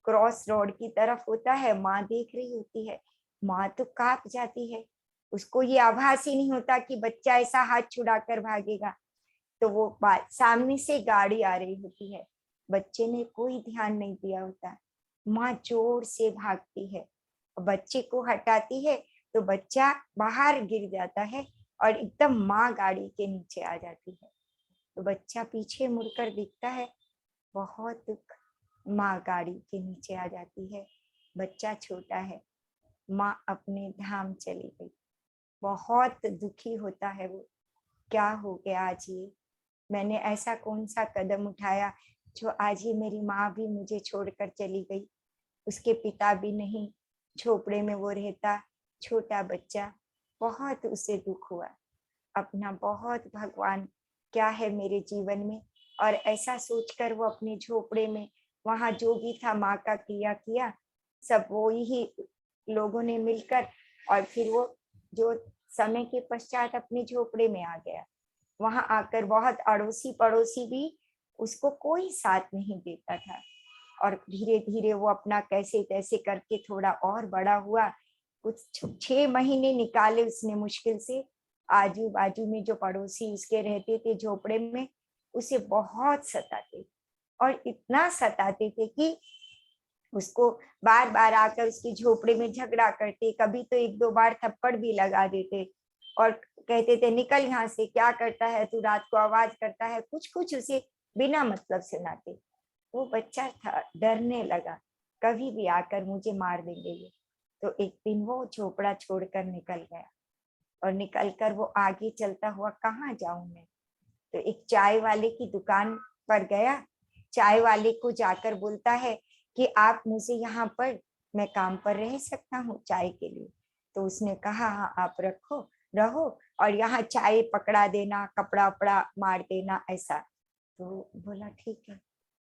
क्रॉस रोड की तरफ होता है। माँ देख रही होती है, माँ तो कांप जाती है, उसको ये आभास ही नहीं होता कि बच्चा ऐसा हाथ छुड़ाकर भागेगा। तो वो बात, सामने से गाड़ी आ रही होती है, बच्चे ने कोई ध्यान नहीं दिया होता, माँ जोर से भागती है, बच्चे को हटाती है तो बच्चा बाहर गिर जाता है और एकदम माँ गाड़ी के नीचे आ जाती है। तो बच्चा पीछे मुड़कर दिखता है, बहुत दुख, माँ गाड़ी के नीचे आ जाती है, बच्चा छोटा है, माँ अपने धाम चली गई। बहुत दुखी होता है वो, क्या हो गया आज ये, मैंने ऐसा कौन सा कदम उठाया जो आज ही मेरी माँ भी मुझे छोड़कर चली गई, उसके पिता भी नहीं, झोपड़े में वो रहता, छोटा बच्चा। बहुत उसे दुख हुआ, अपना बहुत भगवान क्या है मेरे जीवन में, और ऐसा सोचकर वो अपने झोपड़े में, वहां जो भी था माँ का किया सब वो ही लोगों ने मिलकर, और फिर वो जो समय के पश्चात अपने झोपड़े में आ गया। वहां आकर बहुत अड़ोसी पड़ोसी भी उसको कोई साथ नहीं देता था, और धीरे धीरे वो अपना कैसे तैसे करके थोड़ा और बड़ा हुआ। कुछ 6 महीने निकाले उसने मुश्किल से। आजू बाजू में जो पड़ोसी उसके रहते थे झोपड़े में, उसे बहुत सताते, और इतना सताते थे कि उसको बार बार आकर उसके झोपड़े में झगड़ा करते, कभी तो 1-2 बार थप्पड़ भी लगा देते, और कहते थे निकल यहाँ से, क्या करता है तू, रात को आवाज करता है, कुछ कुछ उसे बिना मतलब सुनाते। वो बच्चा था, डरने लगा, कभी भी आकर मुझे मार देंगे ये। तो एक दिन वो झोपड़ा छोड़कर निकल गया, और निकलकर वो आगे चलता हुआ, कहाँ जाऊं मैं, तो एक चाय वाले की दुकान पर गया। चाय वाले को जाकर बोलता है कि आप मुझे यहाँ पर, मैं काम पर रह सकता हूँ चाय के लिए। तो उसने कहा हाँ आप रहो, और यहाँ चाय पकड़ा देना, कपड़ा वपड़ा मार देना, ऐसा। तो बोला ठीक है,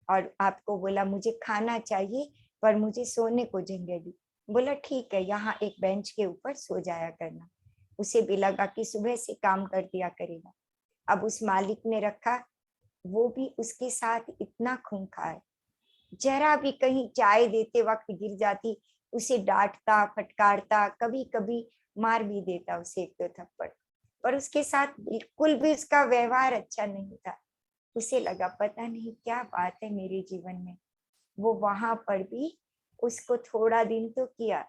और आपको बोला मुझे खाना चाहिए पर मुझे सोने को जगह दी। बोला ठीक है, यहाँ एक बेंच के ऊपर सो जाया करना। उसे भी लगा कि सुबह से काम कर दिया करेगा। अब उस मालिक ने रखा, वो भी उसके साथ इतना खूंखार, जरा भी कहीं चाय देते वक्त गिर जाती, उसे डांटता फटकारता, कभी कभी मार भी देता उसे 1-2 थप्पड़, पर उसके साथ बिल्कुल भी उसका व्यवहार अच्छा नहीं था। उसे लगा पता नहीं क्या बात है मेरे जीवन में। वो वहां पर भी उसको थोड़ा दिन तो किया,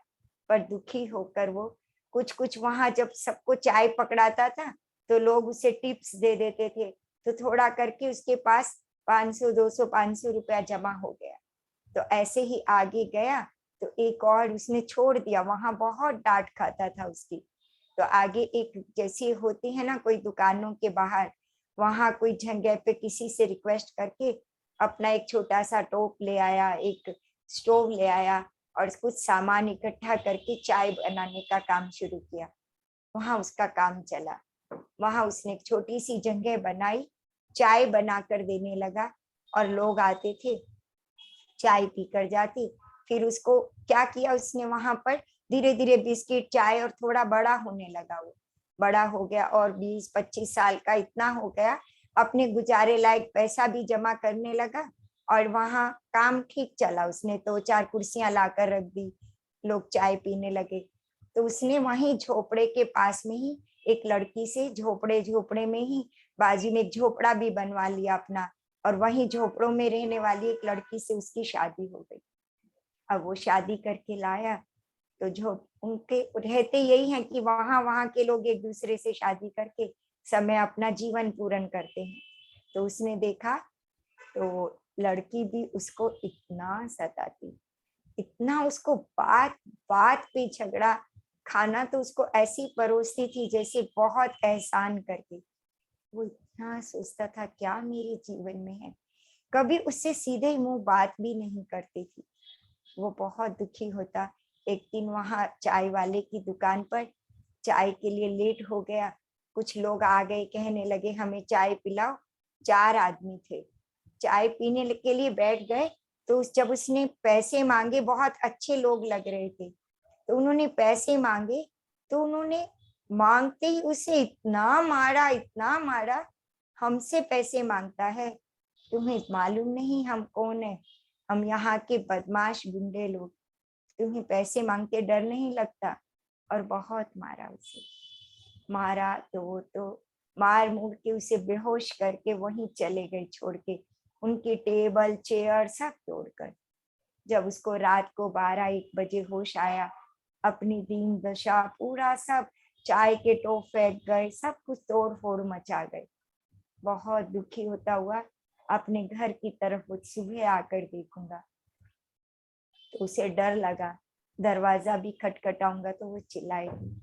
पर दुखी होकर वो कुछ कुछ, वहां जब सबको चाय पकड़ाता था तो लोग उसे टिप्स दे देते थे, तो थोड़ा करके उसके पास 500 200 500 रुपया जमा हो गया। तो ऐसे ही आगे गया तो एक और उसने छोड़ दिया, वहां बहुत डांट खाता था उसकी। तो आगे एक जैसी होती है ना कोई दुकानों के बाहर, वहां कोई जगह पे किसी से रिक्वेस्ट करके अपना एक छोटा सा टोप ले आया, एक स्टोव ले आया और कुछ सामान इकट्ठा करके चाय बनाने का काम शुरू किया। वहां उसका काम चला। वहां उसने एक छोटी सी जगह बनाई, चाय बनाकर देने लगा और लोग आते थे, चाय पीकर जाते। फिर उसको क्या किया उसने, वहां पर धीरे धीरे बिस्किट, चाय और थोड़ा बड़ा होने लगा। वो बड़ा हो गया और 20-25 साल का इतना हो गया, अपने गुजारे लायक पैसा भी जमा करने लगा और वहां काम ठीक चला। उसने तो 4 कुर्सियां लाकर रख दी, लोग चाय पीने लगे। तो उसने वहीं झोपड़े के पास में ही एक लड़की से, झोपड़े झोपड़े में ही बाजू में एक झोपड़ा भी बनवा लिया अपना, और वहीं झोपड़ों में रहने वाली एक लड़की से उसकी शादी हो गई। अब वो शादी करके लाया तो जो उनके रहते यही है कि वहां वहां के लोग एक दूसरे से शादी करके समय अपना जीवन पूर्ण करते हैं। तो उसने देखा तो लड़की भी उसको इतना सताती, इतना उसको बात बात पे झगड़ा, खाना तो उसको ऐसी परोसती थी जैसे बहुत एहसान करके। वो इतना सोचता था क्या मेरे जीवन में है, कभी उससे सीधे मुंह बात भी नहीं करती थी। वो बहुत दुखी होता। एक दिन वहां चाय वाले की दुकान पर चाय के लिए लेट हो गया, कुछ लोग आ गए, कहने लगे हमें चाय पिलाओ। 4 आदमी थे, चाय पीने के लिए बैठ गए। तो जब उसने पैसे मांगे, बहुत अच्छे लोग लग रहे थे, तो उन्होंने पैसे मांगे। तो उन्होंने मांगते ही उसे इतना मारा, इतना मारा, हमसे पैसे मांगता है, तुम्हें मालूम नहीं हम कौन है, हम यहाँ के बदमाश गुंडे लोग, तुम्हें पैसे मांगते डर नहीं लगता। और बहुत मारा उसे। मारा तो मार मुड़ के उसे बेहोश करके वहीं चले गए, छोड़ के उनकी टेबल चेयर सब तोड़कर। जब उसको रात को 12-1 बजे होश आया, अपनी दीन दशा पूरा सब चाय के टोप फेंक गए, सब कुछ तोड़ फोड़ मचा गए। बहुत दुखी होता हुआ अपने घर की तरफ वो सुबह आकर देखूंगा। तो उसे डर लगा, दरवाजा भी खटखटाऊंगा तो वो चिल्लाएगी।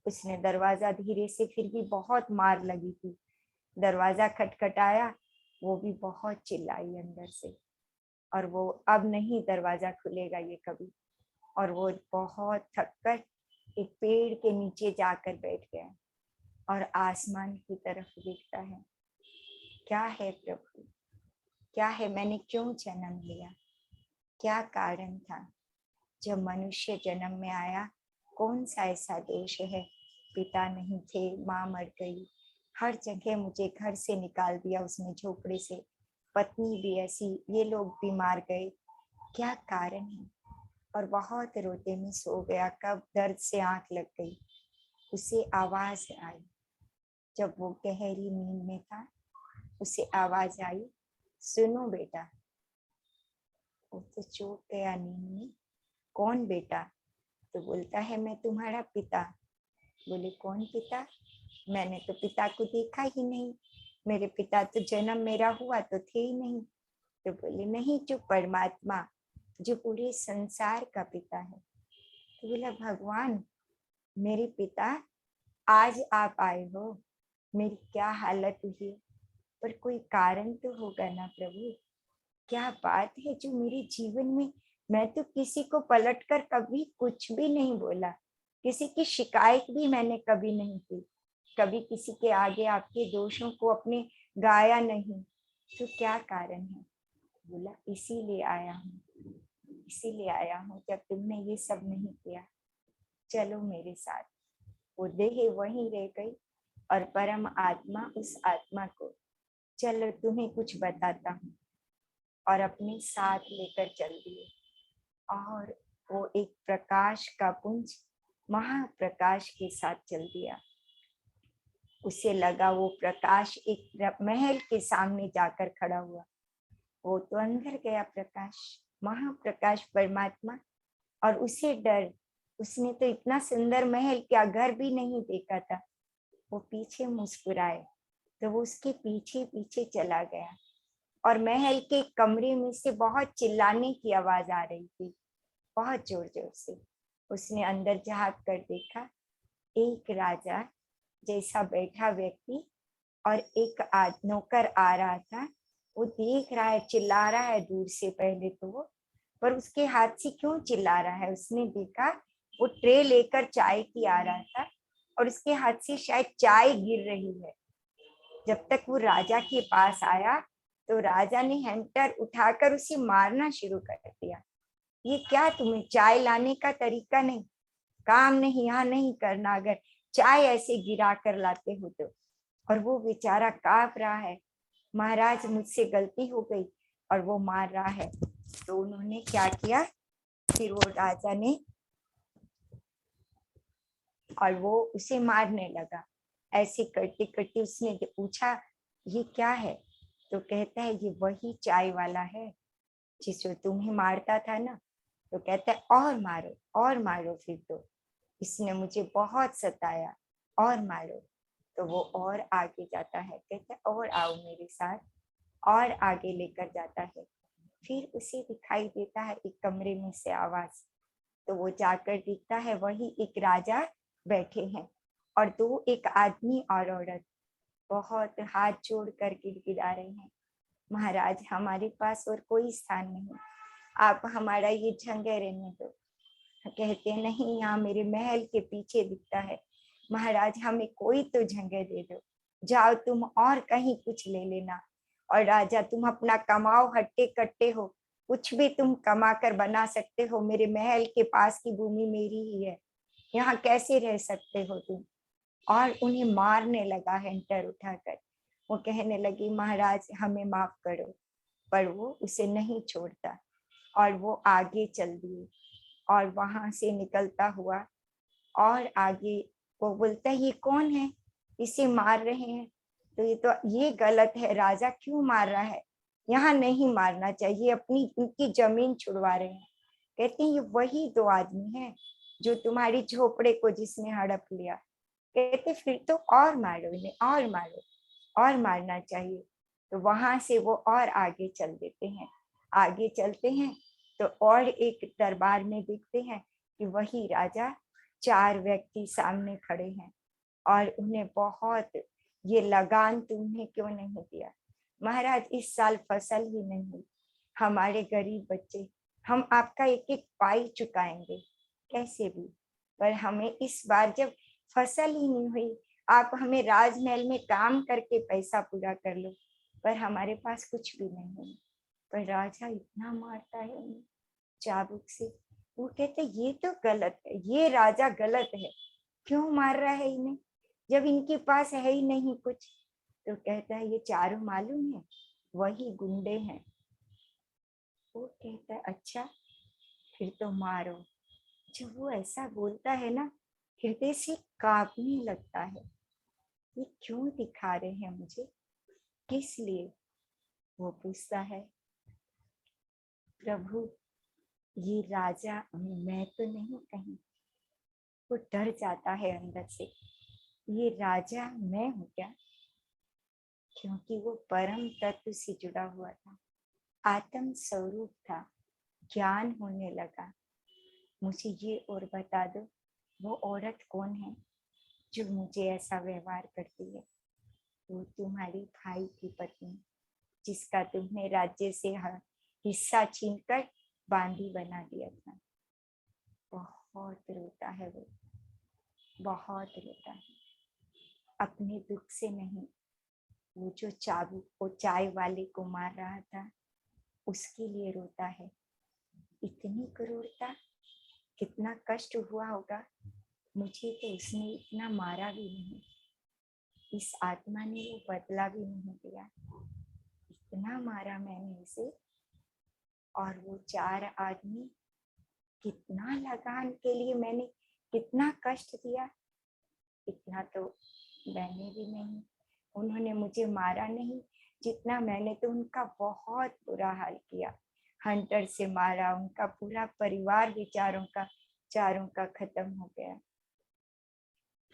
उसने दरवाजा धीरे से, फिर भी बहुत मार लगी थी, दरवाजा खटखटाया, वो भी बहुत चिल्लाई अंदर से। और वो अब नहीं दरवाजा खुलेगा ये कभी। और वो बहुत थककर एक पेड़ के नीचे जाकर बैठ गया और आसमान की तरफ देखता है। क्या है प्रभु, क्या है, मैंने क्यों जन्म लिया, क्या कारण था जब मनुष्य जन्म में आया, कौन सा ऐसा दोष है, पिता नहीं थे, माँ मर गई, हर जगह मुझे घर से निकाल दिया उसने, झोपड़े से, पत्नी भी ऐसी, ये लोग भी मार गए, क्या कारण है। और बहुत रोते में सो गया। कब दर्द से आंख लग गई, उसे आवाज आई। जब वो गहरी नींद में था, उसे आवाज आई, सुनो बेटा। वो तो चौंक गया नींद में, कौन बेटा? तो बोलता है मैं तुम्हारा पिता। बोले कौन पिता? मैंने तो पिता को देखा ही नहीं, मेरे पिता तो जन्म मेरा हुआ तो थे ही नहीं। तो बोले नहीं, जो परमात्मा, जो पूरे संसार का पिता है। तो बोला भगवान, मेरे पिता, आज आप आए हो, मेरी क्या हालत हुई, पर कोई कारण तो होगा ना प्रभु, क्या बात है जो मेरे जीवन में, मैं तो किसी को पलटकर कभी कुछ भी नहीं बोला, किसी की शिकायत भी मैंने कभी नहीं की, कभी किसी के आगे आपके दोषों को अपने गाया नहीं, तो क्या कारण है? बोला इसीलिए आया हूँ, इसीलिए आया हूँ, जब तुमने ये सब नहीं किया, चलो मेरे साथ। वो देह वहीं रह गई और परम आत्मा उस आत्मा को, चलो तुम्हें कुछ बताता हूँ, और अपने साथ लेकर चल दिए। और वो एक प्रकाश का पुंज महाप्रकाश के साथ चल दिया। उसे लगा वो प्रकाश एक महल के सामने जाकर खड़ा हुआ। वो तो अंदर गया प्रकाश, महाप्रकाश परमात्मा, और उसे डर, उसने तो इतना सुंदर महल, क्या घर भी नहीं देखा था। वो पीछे मुस्कुराए तो वो उसके पीछे पीछे चला गया, और महल के कमरे में से बहुत चिल्लाने की आवाज आ रही थी, बहुत जोर जोर से। उसने अंदर झांक कर देखा, एक राजा जैसा बैठा व्यक्ति और एक नौकर आ रहा था, वो देख रहा है, चिल्ला रहा है दूर से पहले तो वो, पर उसके हाथ से क्यों चिल्ला रहा है? उसने देखा वो ट्रे लेकर चाय की आ रहा था और उसके हाथ से शायद चाय गिर रही है। जब तक वो राजा के पास आया तो राजा ने हैंटर उठाकर उसे मारना शुरू कर दिया। ये क्या, तुम्हें चाय लाने का तरीका नहीं, काम नहीं, यहाँ नहीं करना, अगर चाय ऐसे गिरा कर लाते हो तो। और वो बेचारा कांप रहा है, महाराज मुझसे गलती हो गई, और वो मार रहा है। तो उन्होंने क्या किया, फिर वो राजा ने, और वो उसे मारने लगा। ऐसे करते करते उसने पूछा ये क्या है? तो कहता है ये वही चाय वाला है जिसको तुम्हें मारता था ना। तो कहता है और मारो फिर, तो इसने मुझे बहुत सताया, और मारो। तो वो और आगे जाता है, कहता है और आओ मेरे साथ, और आगे लेकर जाता है। फिर उसे दिखाई देता है एक कमरे में से आवाज। तो वो जाकर दिखता है वही एक राजा बैठे हैं और दो, एक आदमी और औरत, बहुत हाथ जोड़ कर गिड़गिड़ा रहे हैं, महाराज हमारे पास और कोई स्थान नहीं, आप हमारा ये जगह रहने दो। कहते हैं नहीं, यहाँ मेरे महल के पीछे दिखता है, महाराज हमें कोई तो जगह दे दो, जाओ तुम और कहीं कुछ ले लेना। और राजा तुम अपना कमाओ, हट्टे कट्टे हो, कुछ भी तुम कमा कर बना सकते हो, मेरे महल के पास की भूमि मेरी ही है, यहाँ कैसे रह सकते हो तुम। और उन्हें मारने लगा हैंटर उठाकर। वो कहने लगी महाराज हमें माफ करो, पर वो उसे नहीं छोड़ता और वो आगे चल दिए। और वहां से निकलता हुआ और आगे वो बोलता है ये कौन है, इसे मार रहे हैं, तो ये गलत है, राजा क्यों मार रहा है, यहाँ नहीं मारना चाहिए, अपनी उनकी जमीन छुड़वा रहे हैं। कहते हैं ये वही दो आदमी हैं जो तुम्हारी झोपड़े को जिसने हड़प लिया। कहते फिर तो और मारो इन्हें, और मारो, और मारना चाहिए। तो वहां से वो और आगे चल देते हैं। आगे चलते हैं तो और एक दरबार में देखते हैं कि वही राजा, चार व्यक्ति सामने खड़े हैं और उन्हें बहुत, ये लगान तुमने क्यों नहीं दिया, महाराज इस साल फसल ही नहीं हुई, हमारे गरीब बच्चे, हम आपका एक एक पाई चुकाएंगे कैसे भी, पर हमें इस बार जब फसल ही नहीं हुई, आप हमें राजमहल में काम करके पैसा पूरा कर लो, पर हमारे पास कुछ भी नहीं है। पर राजा इतना मारता है उन्हें चाबुक से। वो कहते ये तो गलत है, ये राजा गलत है, क्यों मार रहा है इन्हें जब इनके पास है ही नहीं कुछ। तो कहता है ये चारों मालूम है, वही गुंडे हैं। वो कहता है अच्छा फिर तो मारो। जब वो ऐसा बोलता है ना, हृदय से कांपने लगता है, ये क्यों दिखा रहे हैं मुझे, किस लिए। वो पूछता है प्रभु ये राजा मैं तो नहीं कहीं। वो डर जाता है अंदर से, ये राजा मैं हूँ क्या, क्योंकि वो परम तत्व से जुड़ा हुआ था, आत्म स्वरूप था, ज्ञान होने लगा। मुझे ये और बता दो वो औरत कौन है जो मुझे ऐसा व्यवहार करती है। वो तुम्हारी भाई की पत्नी जिसका तुमने राज्य से हिस्सा छीनकर बांदी बना दिया था। बहुत रोता है वो, बहुत रोता है, अपने दुख से नहीं, वो जो चाबू वो चाय वाले को मार रहा था उसके लिए रोता है। इतनी क्रूरता, कितना कष्ट हुआ होगा, मुझे तो उसने इतना मारा भी नहीं, इस आत्मा ने वो बदला भी नहीं दिया, इतना मारा मैंने इसे। और वो चार आदमी, कितना लगान के लिए मैंने कितना कष्ट दिया, इतना तो मैंने भी नहीं, उन्होंने मुझे मारा नहीं जितना मैंने तो उनका बहुत बुरा हाल किया, हंटर से मारा, उनका पूरा परिवार बेचारों का चारों का खत्म हो गया।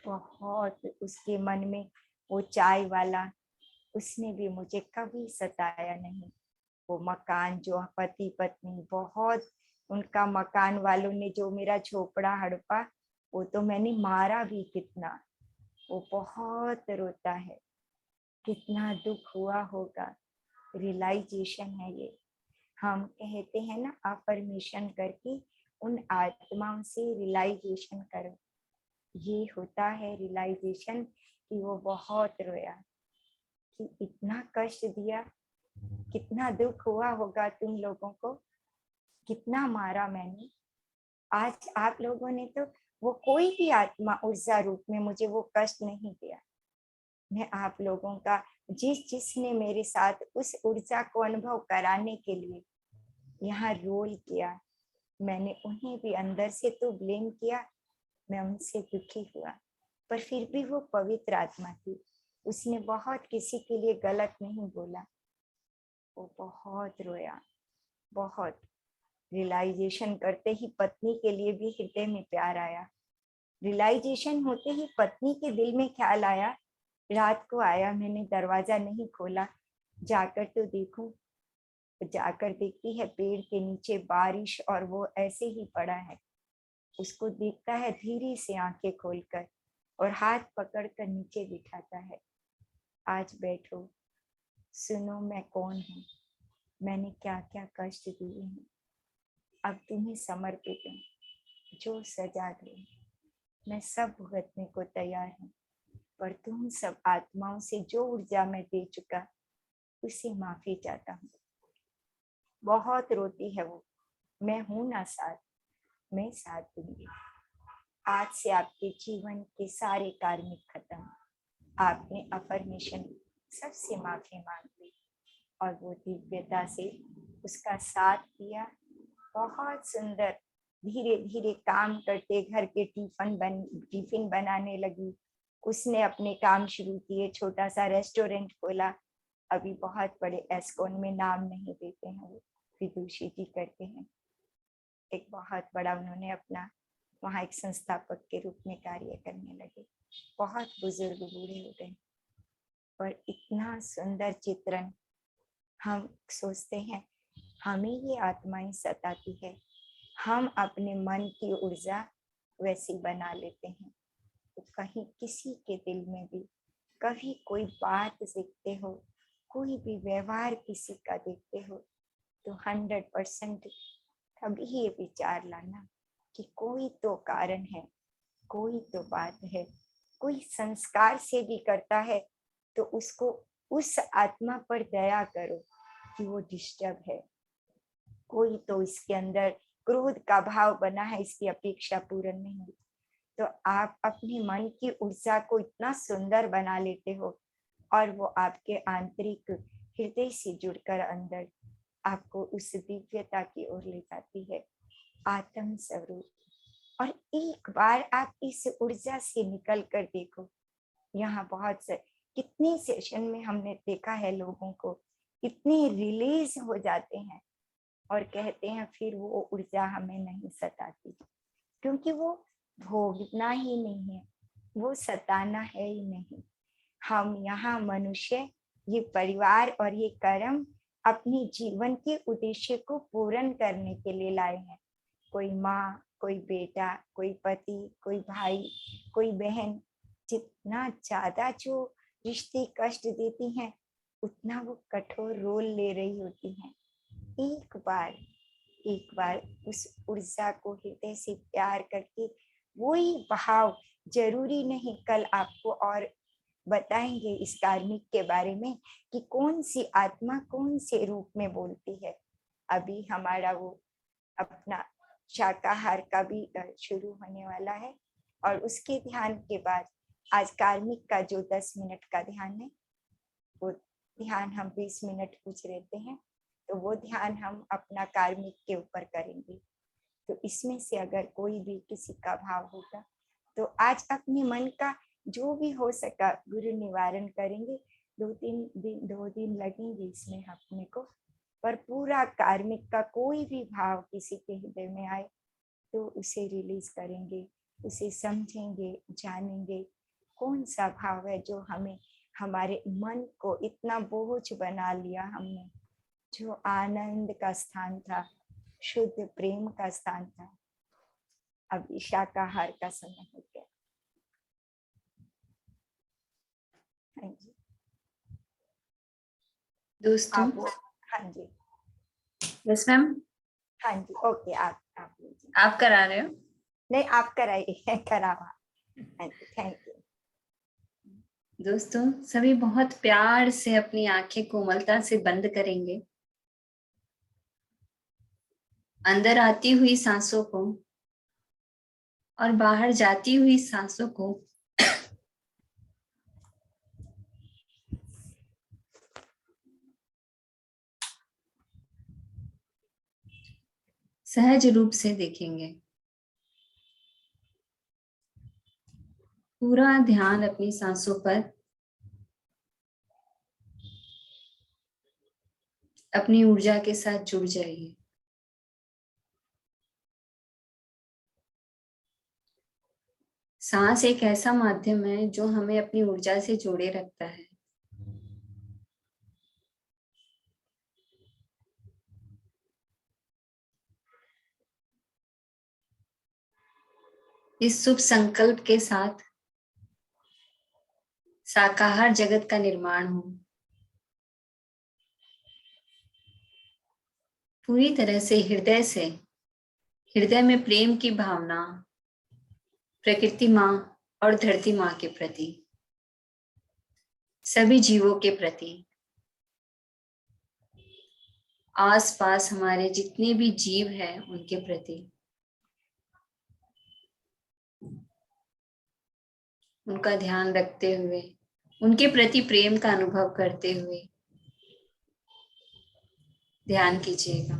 बहुत उसके मन में वो चाय वाला, उसने भी मुझे कभी सताया नहीं। वो मकान जो पति पत्नी, बहुत उनका मकान वालों ने जो मेरा झोपड़ा हड़पा, वो तो मैंने मारा भी कितना। वो बहुत रोता है, कितना दुख हुआ होगा, रियलाइजेशन है ये। हम कहते हैं ना अफर्मेशन करके उन आत्माओं से रियलाइजेशन करो। ये होता है रियलाइजेशन कि वो बहुत रोया, कि इतना कष्ट दिया, कितना दुख हुआ होगा तुम लोगों को, कितना मारा मैंने। आज आप लोगों ने तो वो कोई भी आत्मा ऊर्जा रूप में मुझे वो कष्ट नहीं दिया। मैं आप लोगों का जिसने मेरे साथ उस ऊर्जा को अनुभव कराने के लिए यहाँ रोल किया, मैंने उन्हें भी अंदर से तो ब्लेम किया, मैं उनसे दुखी हुआ, पर फिर भी वो पवित्र आत्मा थी, उसने बहुत किसी के लिए गलत नहीं बोला। वो बहुत रोया, बहुत। रियलाइजेशन करते ही पत्नी के लिए भी हृदय में प्यार आया। रियलाइजेशन होते ही पत्नी के दिल में ख्याल आया, रात को आया, मैंने दरवाजा नहीं खोला, जाकर तो देखूं। जाकर देखती है पेड़ के नीचे बारिश और वो ऐसे ही पड़ा है। उसको देखता है धीरे से आंखें खोलकर और हाथ पकड़कर नीचे बिठाता है। आज बैठो, सुनो मैं कौन हूँ, मैंने क्या क्या कष्ट दिए हैं, अब तुम्हें समर्पित हूँ। जो सजा दो मैं सब भुगतने को तैयार हूँ, पर तुम सब आत्माओं से जो ऊर्जा मैं दे चुका उसे माफी चाहता हूँ। बहुत रोती है वो, मैं हूं ना साथ, मैं साथ दूंगी। आज से आपके जीवन के सारे कार्मिक खत्म। आपने अफर्मेशन सबसे माफी मांग ली और वो दिव्यता से उसका साथ दिया। बहुत सुंदर, धीरे धीरे काम करते घर के टिफिन बनाने लगी। उसने अपने काम शुरू किए, छोटा सा रेस्टोरेंट खोला। अभी बहुत बड़े एस्कॉन में नाम नहीं देते हैं, वो विदुषी जी करते हैं। एक बहुत बड़ा उन्होंने अपना वहाँ एक संस्थापक के रूप में कार्य करने लगे। बहुत बुजुर्ग बूढ़े हो गए, पर इतना सुंदर चित्रण। हम सोचते हैं हमें ये आत्माएं सताती है, हम अपने मन की ऊर्जा वैसी बना लेते हैं। तो कहीं किसी के दिल में भी कभी कोई बात देखते हो, कोई भी व्यवहार किसी का देखते हो, तो 100% कभी ये विचार लाना कि कोई तो कारण है, कोई तो बात है। कोई संस्कार से भी करता है तो उसको, उस आत्मा पर दया करो कि वो डिस्टर्ब है। कोई तो इसके अंदर क्रोध का भाव बना है, इसकी अपेक्षा पूर्ण नहीं हुई, तो आप अपने मन की ऊर्जा को इतना सुंदर बना लेते हो और वो आपके आंतरिक हृदय से जुड़कर अंदर आपको उस दिव्यता की ओर ले जाती है, आत्म स्वरूप। और एक बार आप इस ऊर्जा से निकल कर देखो। यहाँ बहुत से कितने सेशन में हमने देखा है लोगों को इतने रिलीज हो जाते हैं और कहते हैं फिर वो ऊर्जा हमें नहीं सताती, क्योंकि वो भोगना ही नहीं है, वो सताना है ही नहीं। हम यहाँ मनुष्य, ये परिवार और ये कर्म अपने जीवन के उद्देश्य को पूर्ण करने के लिए लाए हैं। कोई माँ, कोई बेटा, कोई पति, कोई भाई, कोई बहन, जितना ज्यादा जो रिश्ते कष्ट देती हैं उतना वो कठोर रोल ले रही होती हैं। एक बार उस ऊर्जा को हृदय से प्यार करके वही भाव, जरूरी नहीं कल आपको और बताएंगे इस कार्मिक के बारे में कि कौन सी आत्मा कौन से रूप में बोलती है। अभी हमारा वो अपना शाकाहार का भी शुरू होने वाला है और उसके ध्यान के बाद आज कार्मिक का जो 10 मिनट का ध्यान है, वो ध्यान हम 20 मिनट कुछ रहते हैं, तो वो ध्यान हम अपना कार्मिक के ऊपर करेंगे। तो इसमें से अगर कोई भी किसी का भाव होगा तो आज अपने मन का जो भी हो सका गुरु निवारण करेंगे। 2 दिन लगेंगे इसमें अपने को, पर पूरा कार्मिक का कोई भी भाव किसी के हृदय में आए तो उसे रिलीज करेंगे, उसे समझेंगे, जानेंगे कौन सा भाव है जो हमें, हमारे मन को इतना बोझ बना लिया हमने, जो आनंद का स्थान था, शुद्ध प्रेम का स्थान था, अब शाकाहार का समय हो गया। Thank you. दोस्तों। आप हाँ जी, यस मैम। हाँ जी, ओके, आप लीजिए। आप करा रहे हो? नहीं, आप कराइए, करावा। हाँ जी, थैंक यू। दोस्तों, सभी बहुत प्यार से अपनी आंखें कोमलता से बंद करेंगे। अंदर आती हुई सांसों को और बाहर जाती हुई सांसों को सहज रूप से देखेंगे। पूरा ध्यान अपनी सांसों पर, अपनी ऊर्जा के साथ जुड़ जाइए। सांस एक ऐसा माध्यम है जो हमें अपनी ऊर्जा से जोड़े रखता है। इस शुभ संकल्प के साथ साकार जगत का निर्माण हो। पूरी तरह से हृदय में प्रेम की भावना प्रकृति माँ और धरती माँ के प्रति, सभी जीवों के प्रति, आसपास हमारे जितने भी जीव हैं उनके प्रति, उनका ध्यान रखते हुए, उनके प्रति प्रेम का अनुभव करते हुए ध्यान कीजिएगा।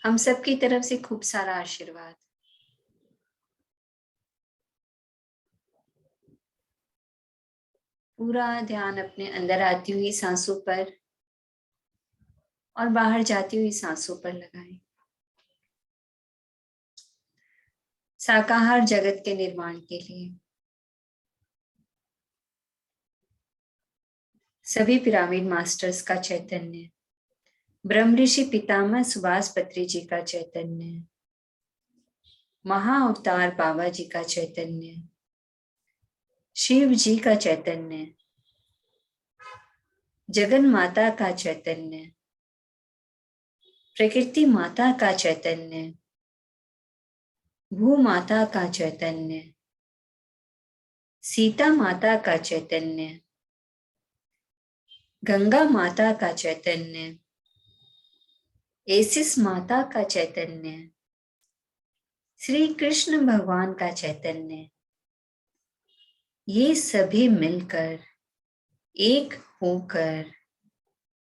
हम सबकी तरफ से खूब सारा आशीर्वाद। पूरा ध्यान अपने अंदर आती हुई सांसों पर और बाहर जाती हुई सांसों पर लगाएं। साकार जगत के निर्माण के लिए सभी पिरामिड मास्टर्स का चैतन्य, ब्रह्म ऋषि पितामह सुभाष पत्री जी का चैतन्य, महाअवतार बाबा जी का चैतन्य, शिव जी का चैतन्य, जगन माता का चैतन्य, प्रकृति माता का चैतन्य, भू माता का चैतन्य, सीता माता का चैतन्य, गंगा माता का चैतन्य, एसिस माता का चैतन्य, श्री कृष्ण भगवान का चैतन्य, ये सभी मिलकर एक होकर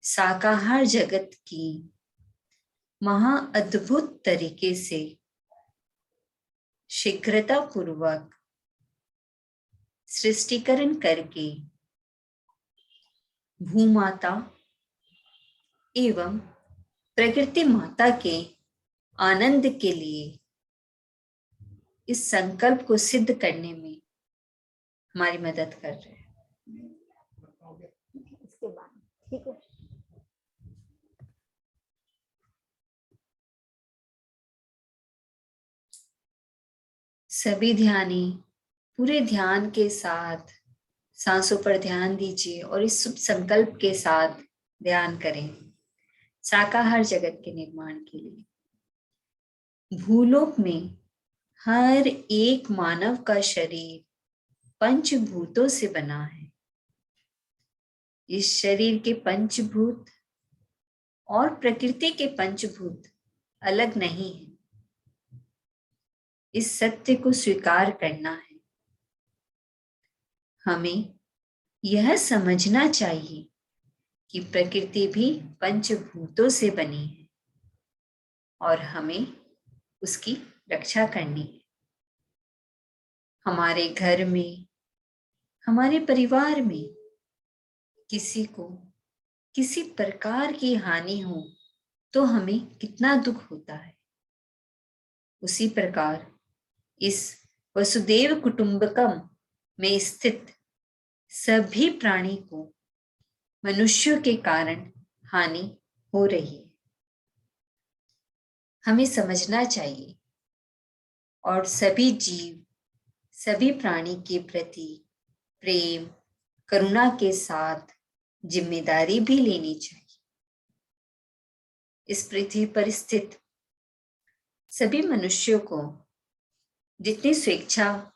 साकार जगत की महा अद्भुत तरीके से शीघ्रता पूर्वक सृष्टिकरण करके भूमाता एवं प्रकृति माता के आनंद के लिए इस संकल्प को सिद्ध करने में हमारी मदद कर रहे हैं। इसके बाद ठीक है। सभी ध्यानी पूरे ध्यान के साथ सांसों पर ध्यान दीजिए और इस शुभ संकल्प के साथ ध्यान करें साकार जगत के निर्माण के लिए। भूलोक में हर एक मानव का शरीर पंचभूतों से बना है। इस शरीर के पंचभूत और प्रकृति के पंचभूत अलग नहीं है। इस सत्य को स्वीकार करना है। हमें यह समझना चाहिए कि प्रकृति भी पंचभूतों से बनी है और हमें उसकी रक्षा करनी है। हमारे घर में, हमारे परिवार में किसी को किसी प्रकार की हानि हो तो हमें कितना दुख होता है। उसी प्रकार इस वसुदेव कुटुंबकम में स्थित सभी प्राणी को मनुष्यों के कारण हानि हो रही है। हमें समझना चाहिए और सभी जीव, सभी प्राणी के प्रति प्रेम, करुणा के साथ जिम्मेदारी भी लेनी चाहिए। इस पृथ्वी पर स्थित सभी मनुष्यों को जितनी स्वेच्छा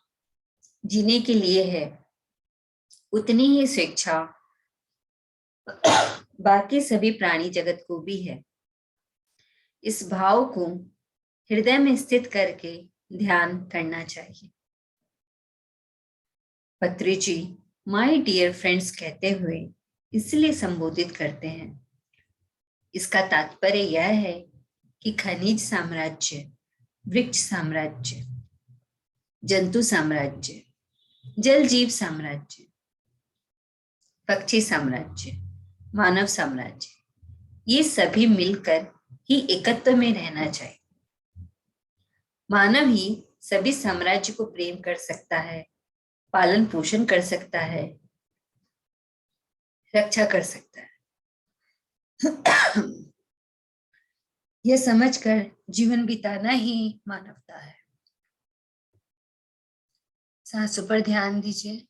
जीने के लिए है, उतनी ही स्वेच्छा बाकी सभी प्राणी जगत को भी है। इस भाव को हृदय में स्थित करके ध्यान करना चाहिए। पत्री जी माय डियर फ्रेंड्स कहते हुए इसलिए संबोधित करते हैं। इसका तात्पर्य यह है कि खनिज साम्राज्य, वृक्ष साम्राज्य, जंतु साम्राज्य, जल जीव साम्राज्य, पक्षी साम्राज्य, मानव साम्राज्य, ये सभी मिलकर ही एकत्व में रहना चाहिए। मानव ही सभी साम्राज्य को प्रेम कर सकता है, पालन पोषण कर सकता है, रक्षा कर सकता है। यह समझकर जीवन बिताना ही मानवता है। सांसों पर ध्यान दीजिए।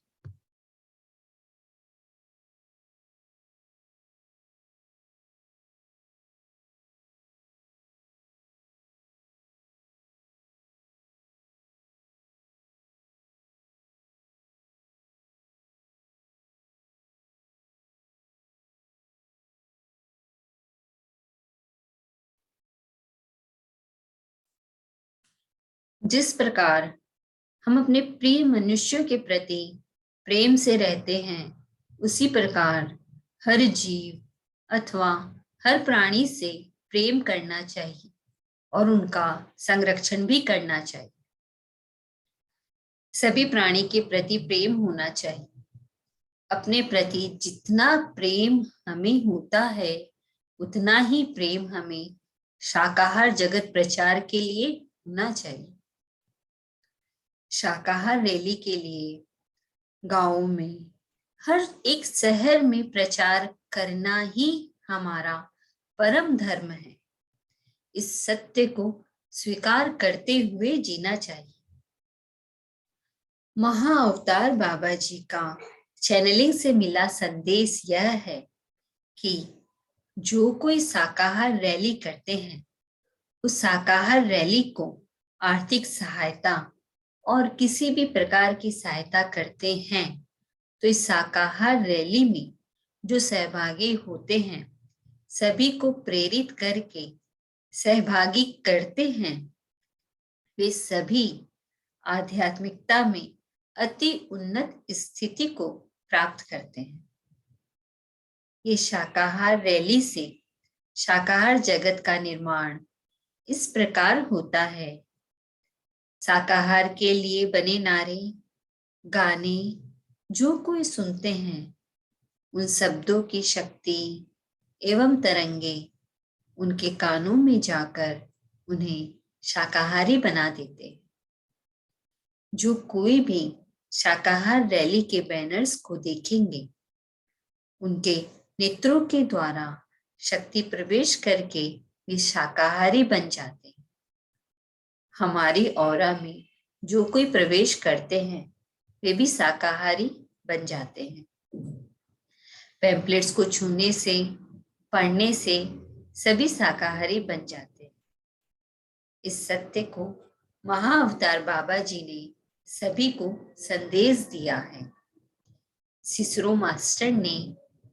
जिस प्रकार हम अपने प्रिय मनुष्यों के प्रति प्रेम से रहते हैं, उसी प्रकार हर जीव अथवा हर प्राणी से प्रेम करना चाहिए और उनका संरक्षण भी करना चाहिए। सभी प्राणी के प्रति प्रेम होना चाहिए। अपने प्रति जितना प्रेम हमें होता है, उतना ही प्रेम हमें शाकाहार जगत प्रचार के लिए होना चाहिए। शाकाहार रैली के लिए गांवों में, हर एक शहर में प्रचार करना ही हमारा परम धर्म है। इस सत्य को स्वीकार करते हुए जीना चाहिए। महाअवतार बाबा जी का चैनलिंग से मिला संदेश यह है कि जो कोई शाकाहार रैली करते हैं, उस शाकाहार रैली को आर्थिक सहायता और किसी भी प्रकार की सहायता करते हैं, तो इस शाकाहार रैली में जो सहभागी होते हैं, सभी को प्रेरित करके सहभागी करते हैं, वे सभी आध्यात्मिकता में अति उन्नत स्थिति को प्राप्त करते हैं। ये शाकाहार रैली से शाकाहार जगत का निर्माण इस प्रकार होता है। शाकाहार के लिए बने नारे, गाने जो कोई सुनते हैं, उन शब्दों की शक्ति एवं तरंगे उनके कानों में जाकर उन्हें शाकाहारी बना देते हैं। जो कोई भी शाकाहार रैली के बैनर्स को देखेंगे, उनके नेत्रों के द्वारा शक्ति प्रवेश करके वे शाकाहारी बन जाते हैं। हमारी ऑरा में जो कोई प्रवेश करते हैं, वे भी शाकाहारी बन जाते हैं। पैम्पलेट्स को छूने से, पढ़ने से सभी शाकाहारी बन जाते हैं। इस सत्य को महाअवतार बाबा जी ने सभी को संदेश दिया है। सिसरो मास्टर ने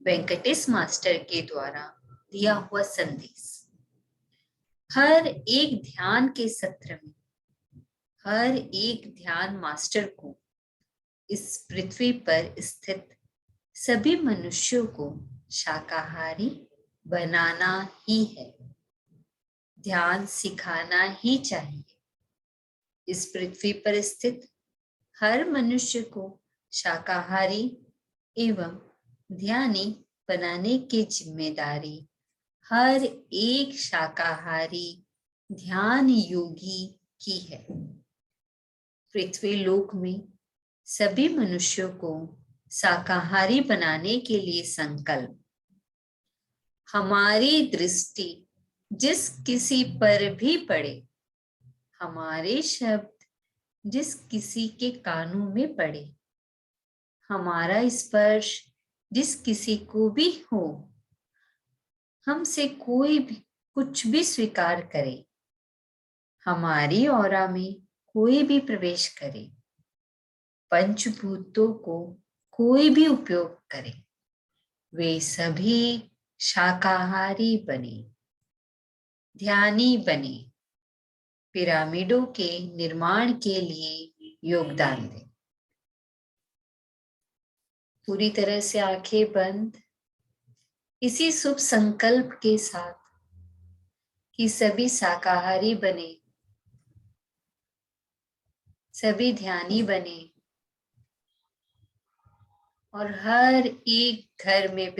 वेंकटेश मास्टर के द्वारा दिया हुआ संदेश हर एक ध्यान के सत्र में, हर एक ध्यान मास्टर को इस पृथ्वी पर स्थित सभी मनुष्यों को शाकाहारी बनाना ही है, ध्यान सिखाना ही चाहिए। इस पृथ्वी पर स्थित हर मनुष्य को शाकाहारी एवं ध्यानी बनाने की जिम्मेदारी हर एक शाकाहारी ध्यान योगी की है। पृथ्वी लोक में सभी मनुष्यों को शाकाहारी बनाने के लिए संकल्प। हमारी दृष्टि जिस किसी पर भी पड़े, हमारे शब्द जिस किसी के कानों में पड़े, हमारा स्पर्श जिस किसी को भी हो, हमसे कोई भी कुछ भी स्वीकार करे, हमारी ऑरा में कोई भी प्रवेश करे, पंचभूतों को कोई भी उपयोग करे, वे सभी शाकाहारी बने, ध्यानी बने, पिरामिडों के निर्माण के लिए योगदान दें। पूरी तरह से आंखें बंद, इसी शुभ संकल्प के साथ कि सभी शाकाहारी बने, सभी ध्यानी बने और हर एक घर में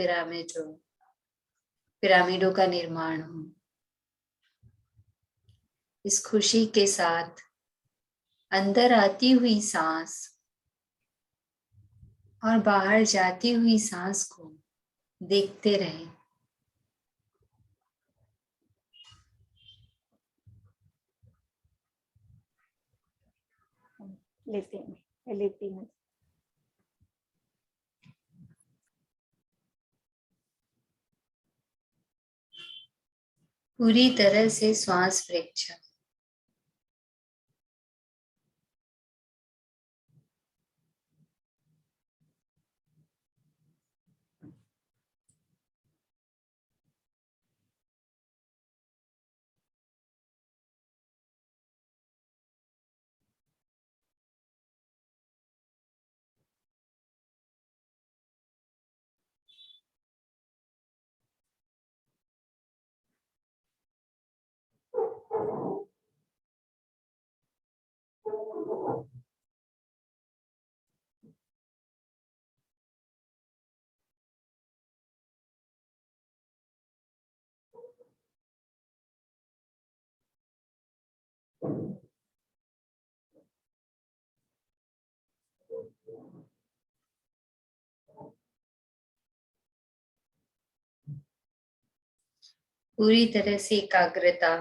पिरामिडों का निर्माण हो। इस खुशी के साथ अंदर आती हुई सांस और बाहर जाती हुई सांस को देखते रहें। लेती हूँ। पूरी तरह से श्वास परीक्षा। पूरी तरह से एकाग्रता।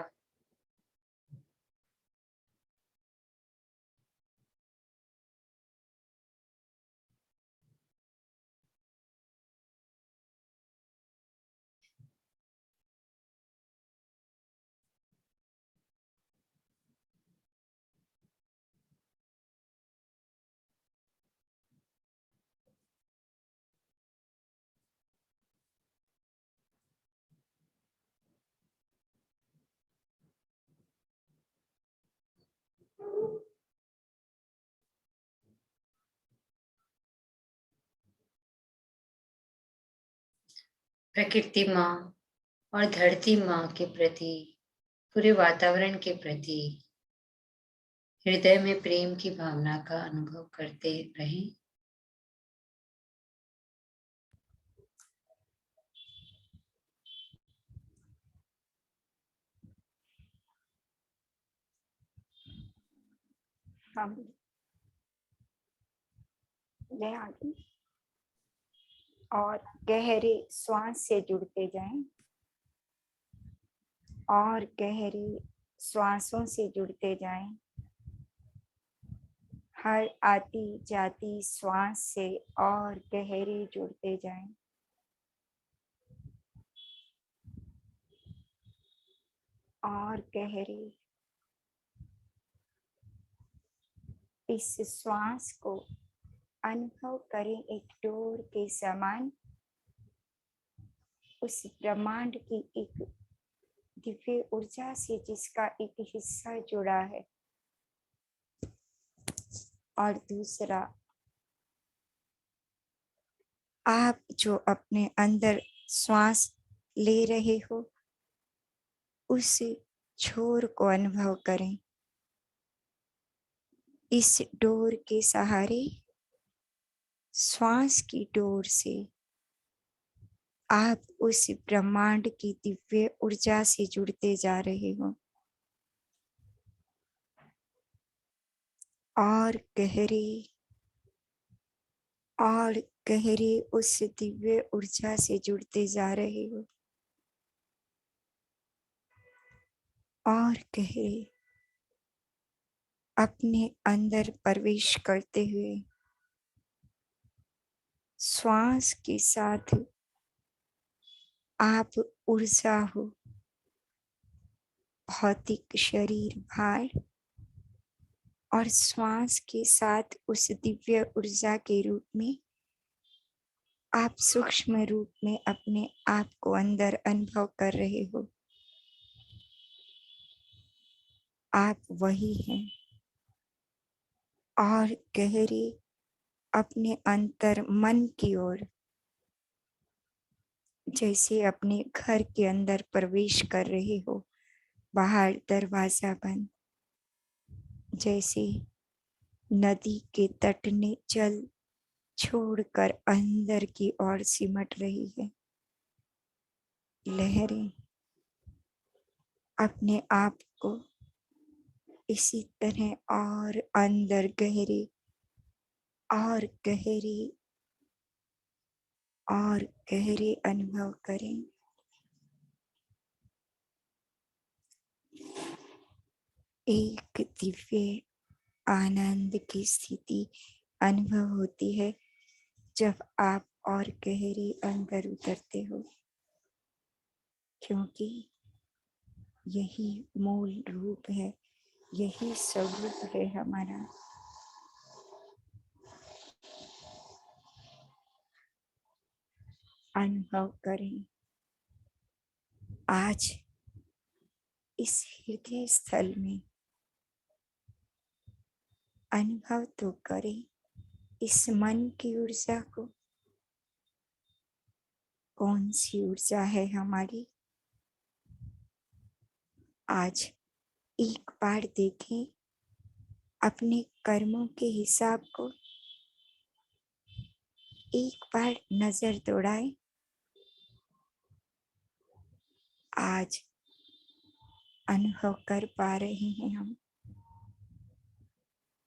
प्रकृति माँ और धरती माँ के प्रति, पूरे वातावरण के प्रति हृदय में प्रेम की भावना का अनुभव करते रहें। हम ले आगे और गहरे श्वास से जुड़ते जाएं और गहरे श्वासों से जुड़ते जाएं। हर आती जाती श्वास से और गहरे जुड़ते जाएं। और गहरे इस श्वास को अनुभव करें एक डोर के समान, उस ब्रह्मांड की एक दिव्य ऊर्जा से जिसका एक हिस्सा जुड़ा है। और दूसरा, आप जो अपने अंदर श्वास ले रहे हो उस छोर को अनुभव करें। इस डोर के सहारे, श्वास की डोर से आप उस ब्रह्मांड की दिव्य ऊर्जा से जुड़ते जा रहे हो और गहरे उस दिव्य ऊर्जा से जुड़ते जा रहे हो और गहरे अपने अंदर प्रवेश करते हुए श्वास के साथ आप ऊर्जा हो, भौतिक शरीर भार, और श्वास के साथ उस दिव्य ऊर्जा के रूप में आप सूक्ष्म रूप में अपने आप को अंदर अनुभव कर रहे हो। आप वही हैं। और गहरे अपने अंतर मन की ओर, जैसे अपने घर के अंदर प्रवेश कर रहे हो, बाहर दरवाजा बंद, जैसे नदी के तट ने जल छोड़कर अंदर की ओर सिमट रही है। लहरें अपने आप को इसी तरह और अंदर गहरे और गहरे और गहरे अनुभव करें। एक दिव्य आनंद की स्थिति अनुभव होती है जब आप और गहरे अंदर उतरते हो, क्योंकि यही मूल रूप है, यही स्वरूप है हमारा। अनुभव करें। आज इस हृदय स्थल में अनुभव तो करें इस मन की ऊर्जा को। कौन सी ऊर्जा है हमारी? आज एक बार देखें अपने कर्मों के हिसाब को, एक बार नजर दौड़ाएं। आज अनुभव कर पा रहे हैं हम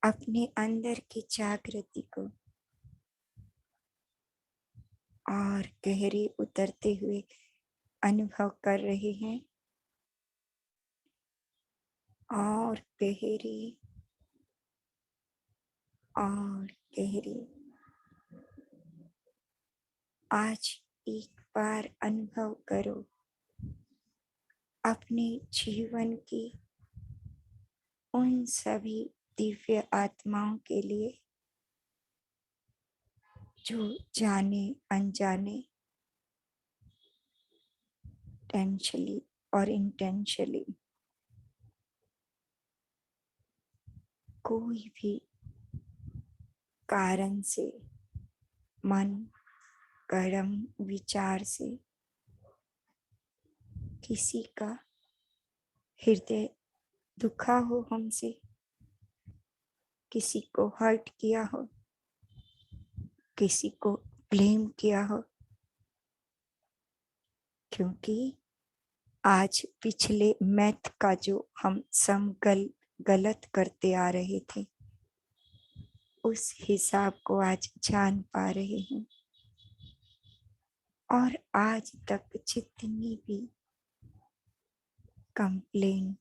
अपने अंदर की जागृति को, और गहरे उतरते हुए अनुभव कर रहे हैं, और गहरे और गहरे। आज एक बार अनुभव करो अपने जीवन की उन सभी दिव्य आत्माओं के लिए जो जाने अनजाने, टेंशनली और इंटेंशनली कोई भी कारण से, मन, कर्म, विचार से किसी का हृदय दुखा हो, हमसे किसी को हर्ट किया हो, किसी को ब्लेम किया हो, क्योंकि आज पिछले मैथ का जो हम सम गलत करते आ रहे थे, उस हिसाब को आज जान पा रहे हैं। और आज तक जितनी भी कंप्लेन,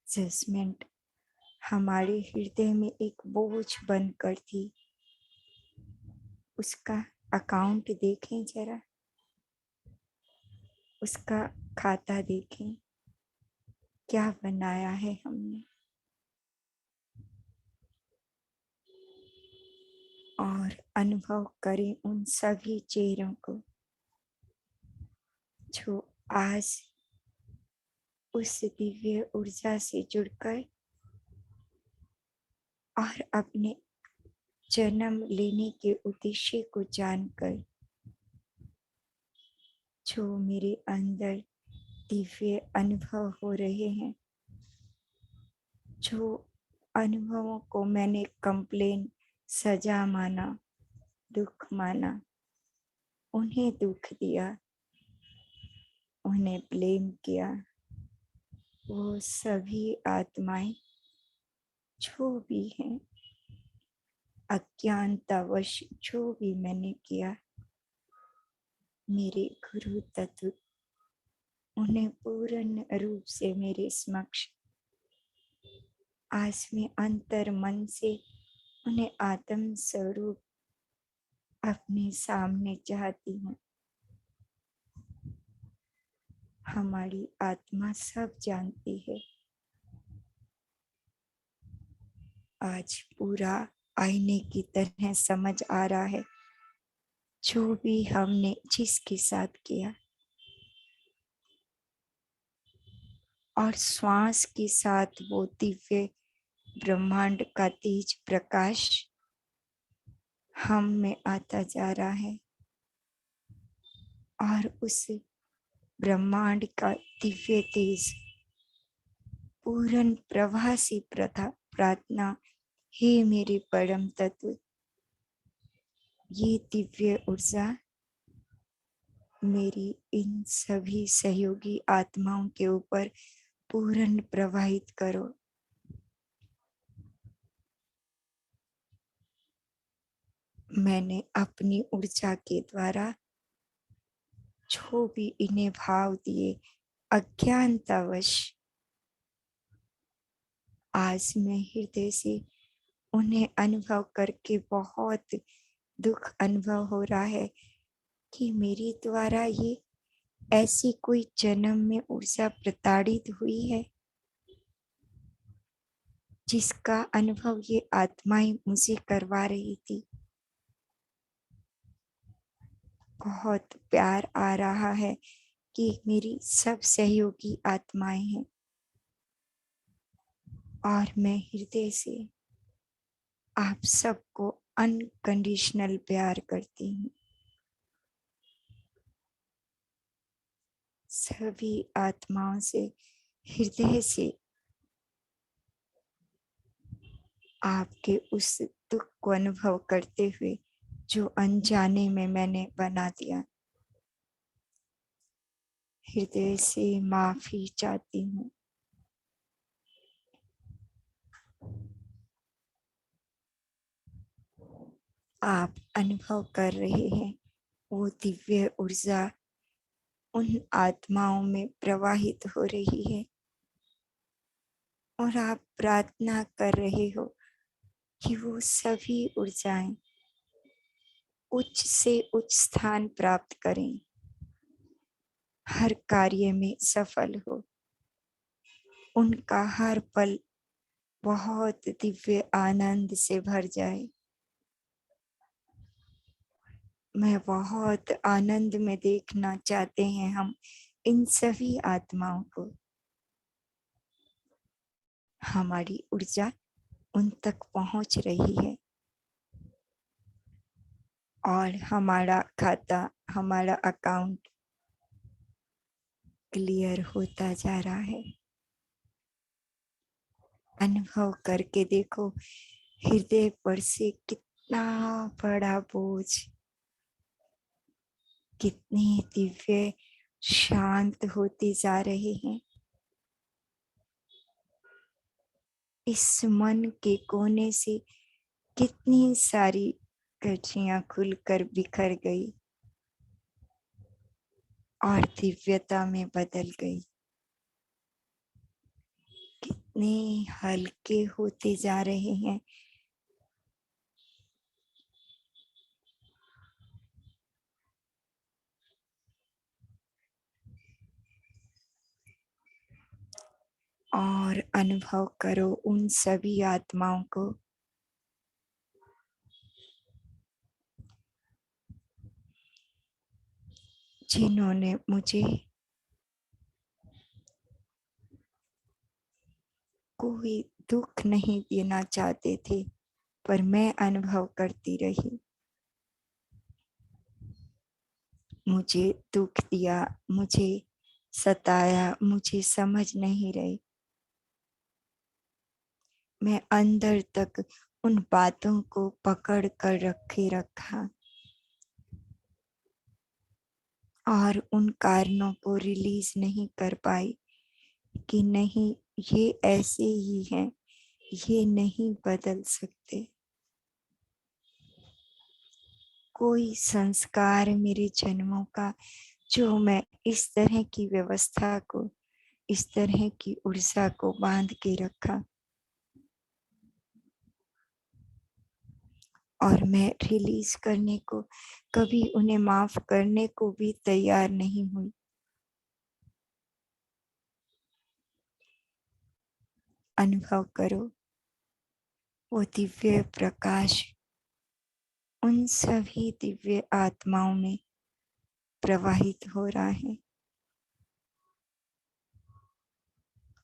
जजमेंट हमारे हृदय में एक बोझ बनकर थी, उसका अकाउंट देखें जरा, उसका खाता देखें, क्या बनाया है हमने। और अनुभव करें उन सभी चेहरों को जो आज उस दिव्य ऊर्जा से जुड़कर और अपने जन्म लेने के उद्देश्य को जानकर, जो मेरे अंदर दिव्य अनुभव हो रहे हैं, जो अनुभवों को मैंने कंप्लेन, सजा माना, दुख माना, उन्हें दुख दिया, उन्हें ब्लेम किया, वो सभी आत्माएं जो भी हैं, अज्ञानतावश जो भी मैंने किया, मेरे गुरु तत्व उन्हें पूर्ण रूप से मेरे समक्ष आज में अंतर मन से उन्हें आत्म स्वरूप अपने सामने चाहती हूँ। हमारी आत्मा सब जानती है। आज पूरा आईने की तरह समझ आ रहा है जो भी हमने जिसके साथ किया, और श्वास के साथ वो दिव्य ब्रह्मांड का तेज प्रकाश हम में आता जा रहा है, और उस ब्रह्मांड का दिव्य तेज पूर्ण प्रवाह से प्रार्थना, हे मेरे परम तत्व, ये दिव्य ऊर्जा मेरी इन सभी सहयोगी आत्माओं के ऊपर पूर्ण प्रवाहित करो। मैंने अपनी ऊर्जा के द्वारा जो भी इन्हें भाव दिए अज्ञानतावश, आज मैं हृदय से उन्हें अनुभव करके बहुत दुख अनुभव हो रहा है कि मेरे द्वारा ये ऐसी कोई जन्म में ऊर्जा प्रताड़ित हुई है जिसका अनुभव ये आत्माएं मुझे करवा रही थी। बहुत प्यार आ रहा है कि मेरी सब सहयोगी आत्माएं हैं, और मैं हृदय से आप सबको अनकंडीशनल प्यार करती हूँ। सभी आत्माओं से हृदय से आपके उस दुख को अनुभव करते हुए जो अनजाने में मैंने बना दिया, हृदय से माफी चाहती हूँ। आप अनुभव कर रहे हैं वो दिव्य ऊर्जा उन आत्माओं में प्रवाहित हो रही है, और आप प्रार्थना कर रहे हो कि वो सभी ऊर्जाएं उच्च से उच्च स्थान प्राप्त करें, हर कार्य में सफल हो, उनका हर पल बहुत दिव्य आनंद से भर जाए। मैं बहुत आनंद में देखना चाहते हैं हम इन सभी आत्माओं को। हमारी ऊर्जा उन तक पहुंच रही है, और हमारा खाता, हमारा अकाउंट क्लियर होता जा रहा है। अनुभव करके देखो हृदय पर से कितना बड़ा बोझ, कितने दिव्य शांत होते जा रहे हैं। इस मन के कोने से कितनी सारी गठियां खुलकर बिखर गई और दिव्यता में बदल गई। कितने हल्के होते जा रहे हैं। और अनुभव करो उन सभी आत्माओं को जिन्होंने मुझे कोई दुख नहीं देना चाहते थे, पर मैं अनुभव करती रही। मुझे दुख दिया, मुझे सताया, मुझे समझ नहीं रही। मैं अंदर तक उन बातों को पकड़ कर रखे रखा और उन कारणों को रिलीज नहीं कर पाई कि नहीं, ये ऐसे ही हैं, ये नहीं बदल सकते। कोई संस्कार मेरे जन्मों का जो मैं इस तरह की व्यवस्था को, इस तरह की ऊर्जा को बांध के रखा, और मैं रिलीज करने को, कभी उन्हें माफ करने को भी तैयार नहीं हुई। अनुभव करो वो दिव्य प्रकाश उन सभी दिव्य आत्माओं में प्रवाहित हो रहा है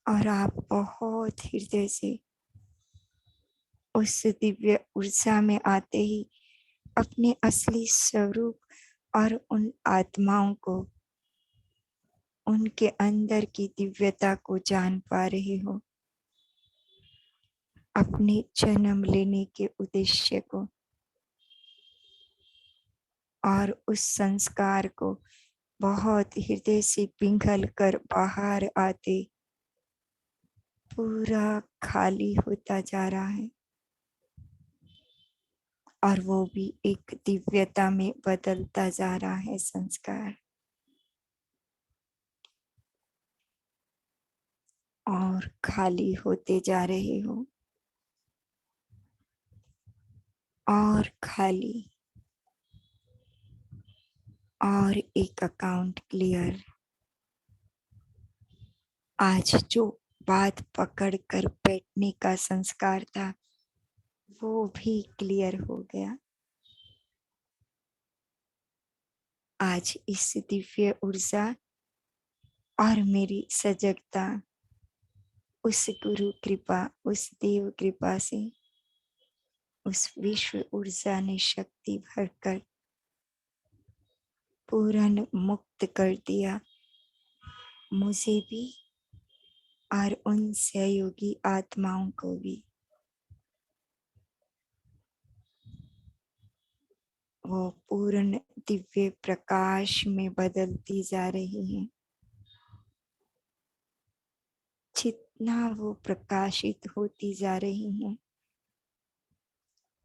और आप बहुत हृदय से उस दिव्य ऊर्जा में आते ही अपने असली स्वरूप और उन आत्माओं को, उनके अंदर की दिव्यता को जान पा रहे हो, अपने जन्म लेने के उद्देश्य को और उस संस्कार को बहुत हृदय से पिघल कर बाहर आते पूरा खाली होता जा रहा है और वो भी एक दिव्यता में बदलता जा रहा है संस्कार। और खाली होते जा रहे हो और खाली, और एक अकाउंट क्लियर। आज जो बात पकड़ कर बैठने का संस्कार था वो भी क्लियर हो गया। आज इस दिव्य ऊर्जा और मेरी सजगता उस गुरु कृपा, उस देव कृपा से, उस विश्व ऊर्जा ने शक्ति भरकर पूर्ण मुक्त कर दिया मुझे भी और उन सहयोगी आत्माओं को भी। वो पूर्ण दिव्य प्रकाश में बदलती जा रही है। जितना वो प्रकाशित होती जा रही है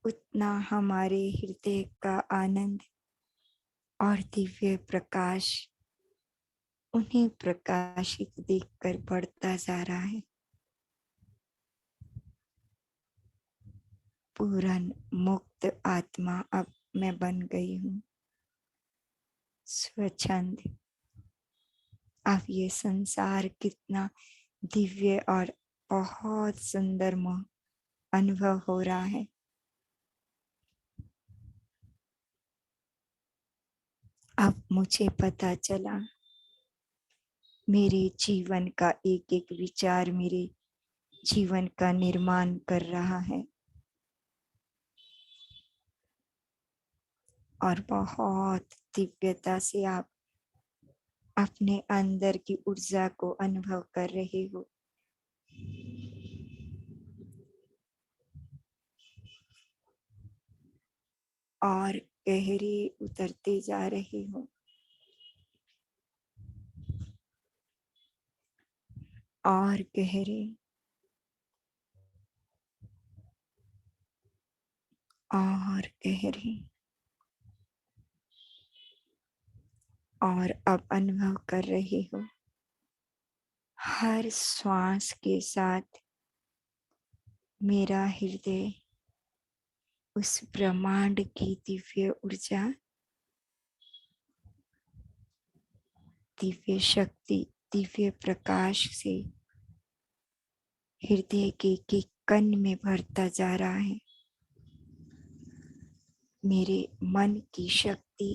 उतना हमारे हृदय का आनंद और दिव्य प्रकाश उन्हें प्रकाशित देखकर बढ़ता जा रहा है। पूर्ण मुक्त आत्मा अब मैं बन गई हूँ, स्वच्छंद। अब ये संसार कितना दिव्य और बहुत सुंदर अनुभव हो रहा है। अब मुझे पता चला मेरे जीवन का एक एक विचार मेरे जीवन का निर्माण कर रहा है और बहुत दिव्यता से आप अपने अंदर की ऊर्जा को अनुभव कर रहे हो। और गहरे उतरते जा रहे हो और गहरे और गहरे। और अब अनुभव कर रहे हो हर श्वास के साथ मेरा हृदय उस ब्रह्मांड की दिव्य ऊर्जा, दिव्य शक्ति, दिव्य प्रकाश से हृदय के कण में भरता जा रहा है। मेरे मन की शक्ति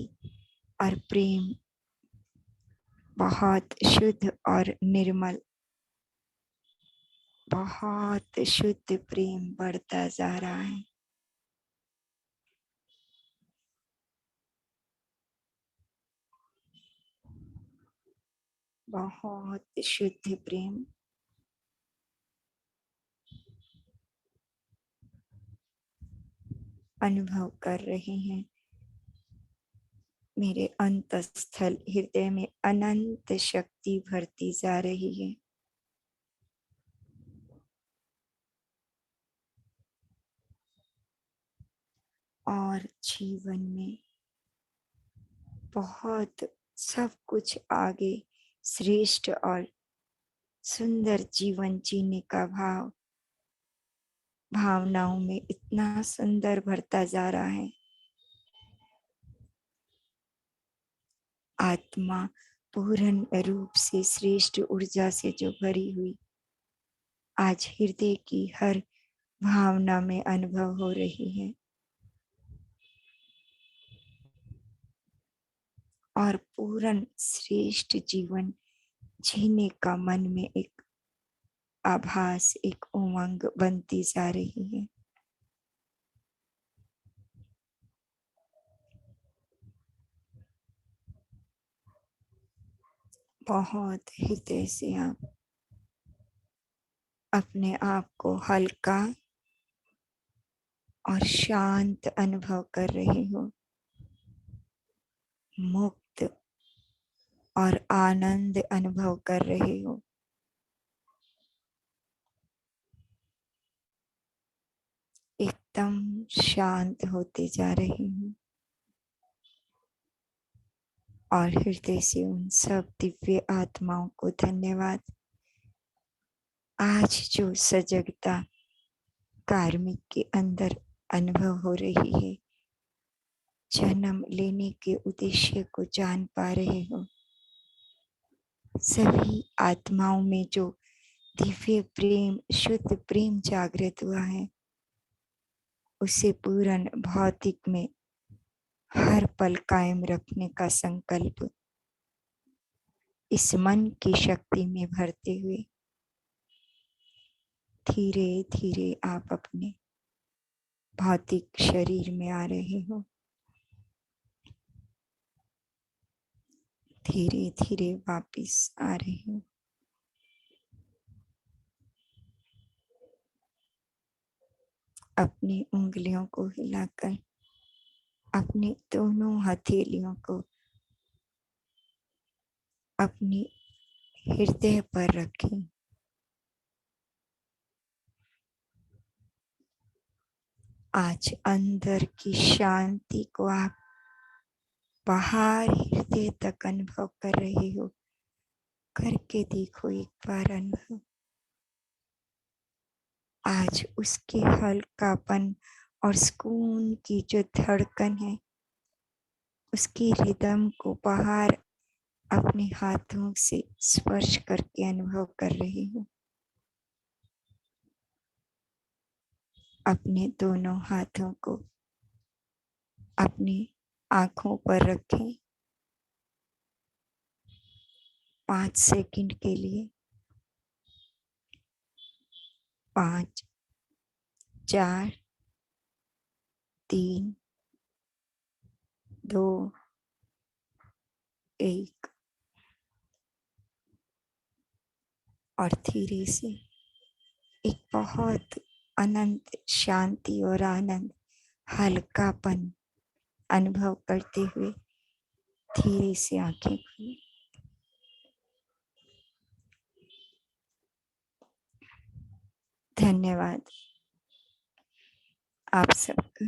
और प्रेम बहुत शुद्ध और निर्मल, बहुत शुद्ध प्रेम बढ़ता जा रहा है। बहुत शुद्ध प्रेम अनुभव कर रहे हैं। मेरे अंतस्थल हृदय में अनंत शक्ति भरती जा रही है। और जीवन में बहुत सब कुछ आगे श्रेष्ठ और सुंदर जीवन जीने का भाव भावनाओं में इतना सुंदर भरता जा रहा है। आत्मा पूर्ण रूप से श्रेष्ठ ऊर्जा से जो भरी हुई आज हृदय की हर भावना में अनुभव हो रही है और पूर्ण श्रेष्ठ जीवन जीने का मन में एक आभास, एक उमंग बनती जा रही है। बहुत हृदय से आप अपने आप को हल्का और शांत अनुभव कर रहे हो, मुक्त और आनंद अनुभव कर रहे हो। एकदम शांत होते जा रहे हो और हृदय से उन सब दिव्य आत्माओं को धन्यवाद। आज जो सजगता कार्मिक के अंदर अनुभव हो रही है, जन्म लेने के उद्देश्य को जान पा रहे हो। सभी आत्माओं में जो दिव्य प्रेम, शुद्ध प्रेम जागृत हुआ है, उसे पूर्ण भौतिक में हर पल कायम रखने का संकल्प इस मन की शक्ति में भरते हुए धीरे धीरे आप अपने भौतिक शरीर में आ रहे हो। धीरे धीरे वापस आ रहे हो। अपनी उंगलियों को हिलाकर अपनी दोनों हथेलियों को अपनी हृदय पर रखें। आज अंदर की शांति को आप बाहर हृदय तक अनुभव कर रहे हो। करके देखो एक बार अनुभव। आज उसके हल्कापन और सुकून की जो धड़कन है, उसकी रिदम को बाहर अपने हाथों से स्पर्श करके अनुभव कर रहे हो। अपने दोनों हाथों को अपनी आंखों पर रखें 5 सेकंड के लिए। 5, 4, 3, 2, 1 और धीरे से एक बहुत अनंत शांति और आनंद, हल्कापन अनुभव करते हुए धीरे से आंखें खोलें। धन्यवाद आप सबका।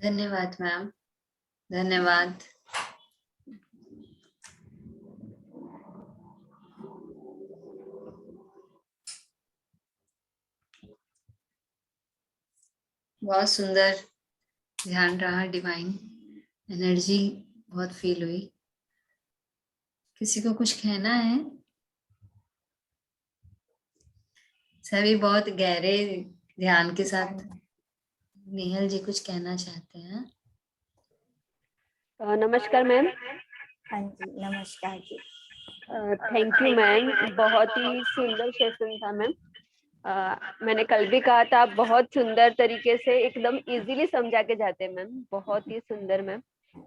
धन्यवाद मैम, धन्यवाद। बहुत सुंदर ध्यान रहा, डिवाइन एनर्जी बहुत फील हुई। किसी को कुछ कहना है? सभी बहुत गहरे ध्यान के साथ। नेहल जी कुछ कहना चाहते हैं? नमस्कार मैम। हाँ जी, नमस्कार जी। थैंक यू मैम, बहुत ही सुंदर सेशन था मैम। मैंने कल भी कहा था, आप बहुत सुंदर तरीके से एकदम इजीली समझा के जाते हैं मैम, बहुत ही सुंदर मैम।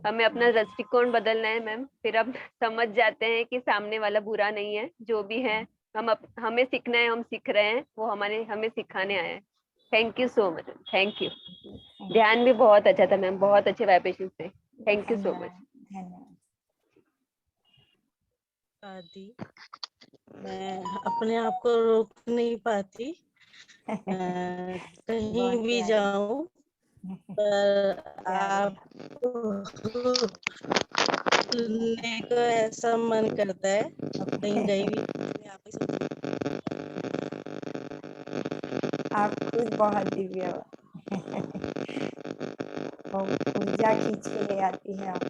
हमें अपना दृष्टिकोण बदलना है मैम, फिर हम समझ जाते हैं कि सामने वाला बुरा नहीं है, जो भी है हमें सीखना है, हम सीख रहे हैं, वो हमें सिखाने आए हैं। Thank you so much, thank you. ध्यान भी बहुत अच्छा था मैम, बहुत अच्छे वाइब्रेशन थे। Thank you so much. धन्यवाद। आदि मैं अपने आप को रोक नहीं पाती, कहीं बहुत भी प्यारे। जाऊं पर आप सुनने को ऐसा मन करता है। अब कहीं गई भी तो आप ही सुनती आप खुद बहुत दिव्य हो। वो ऊर्जा खींच के ले आती है आप।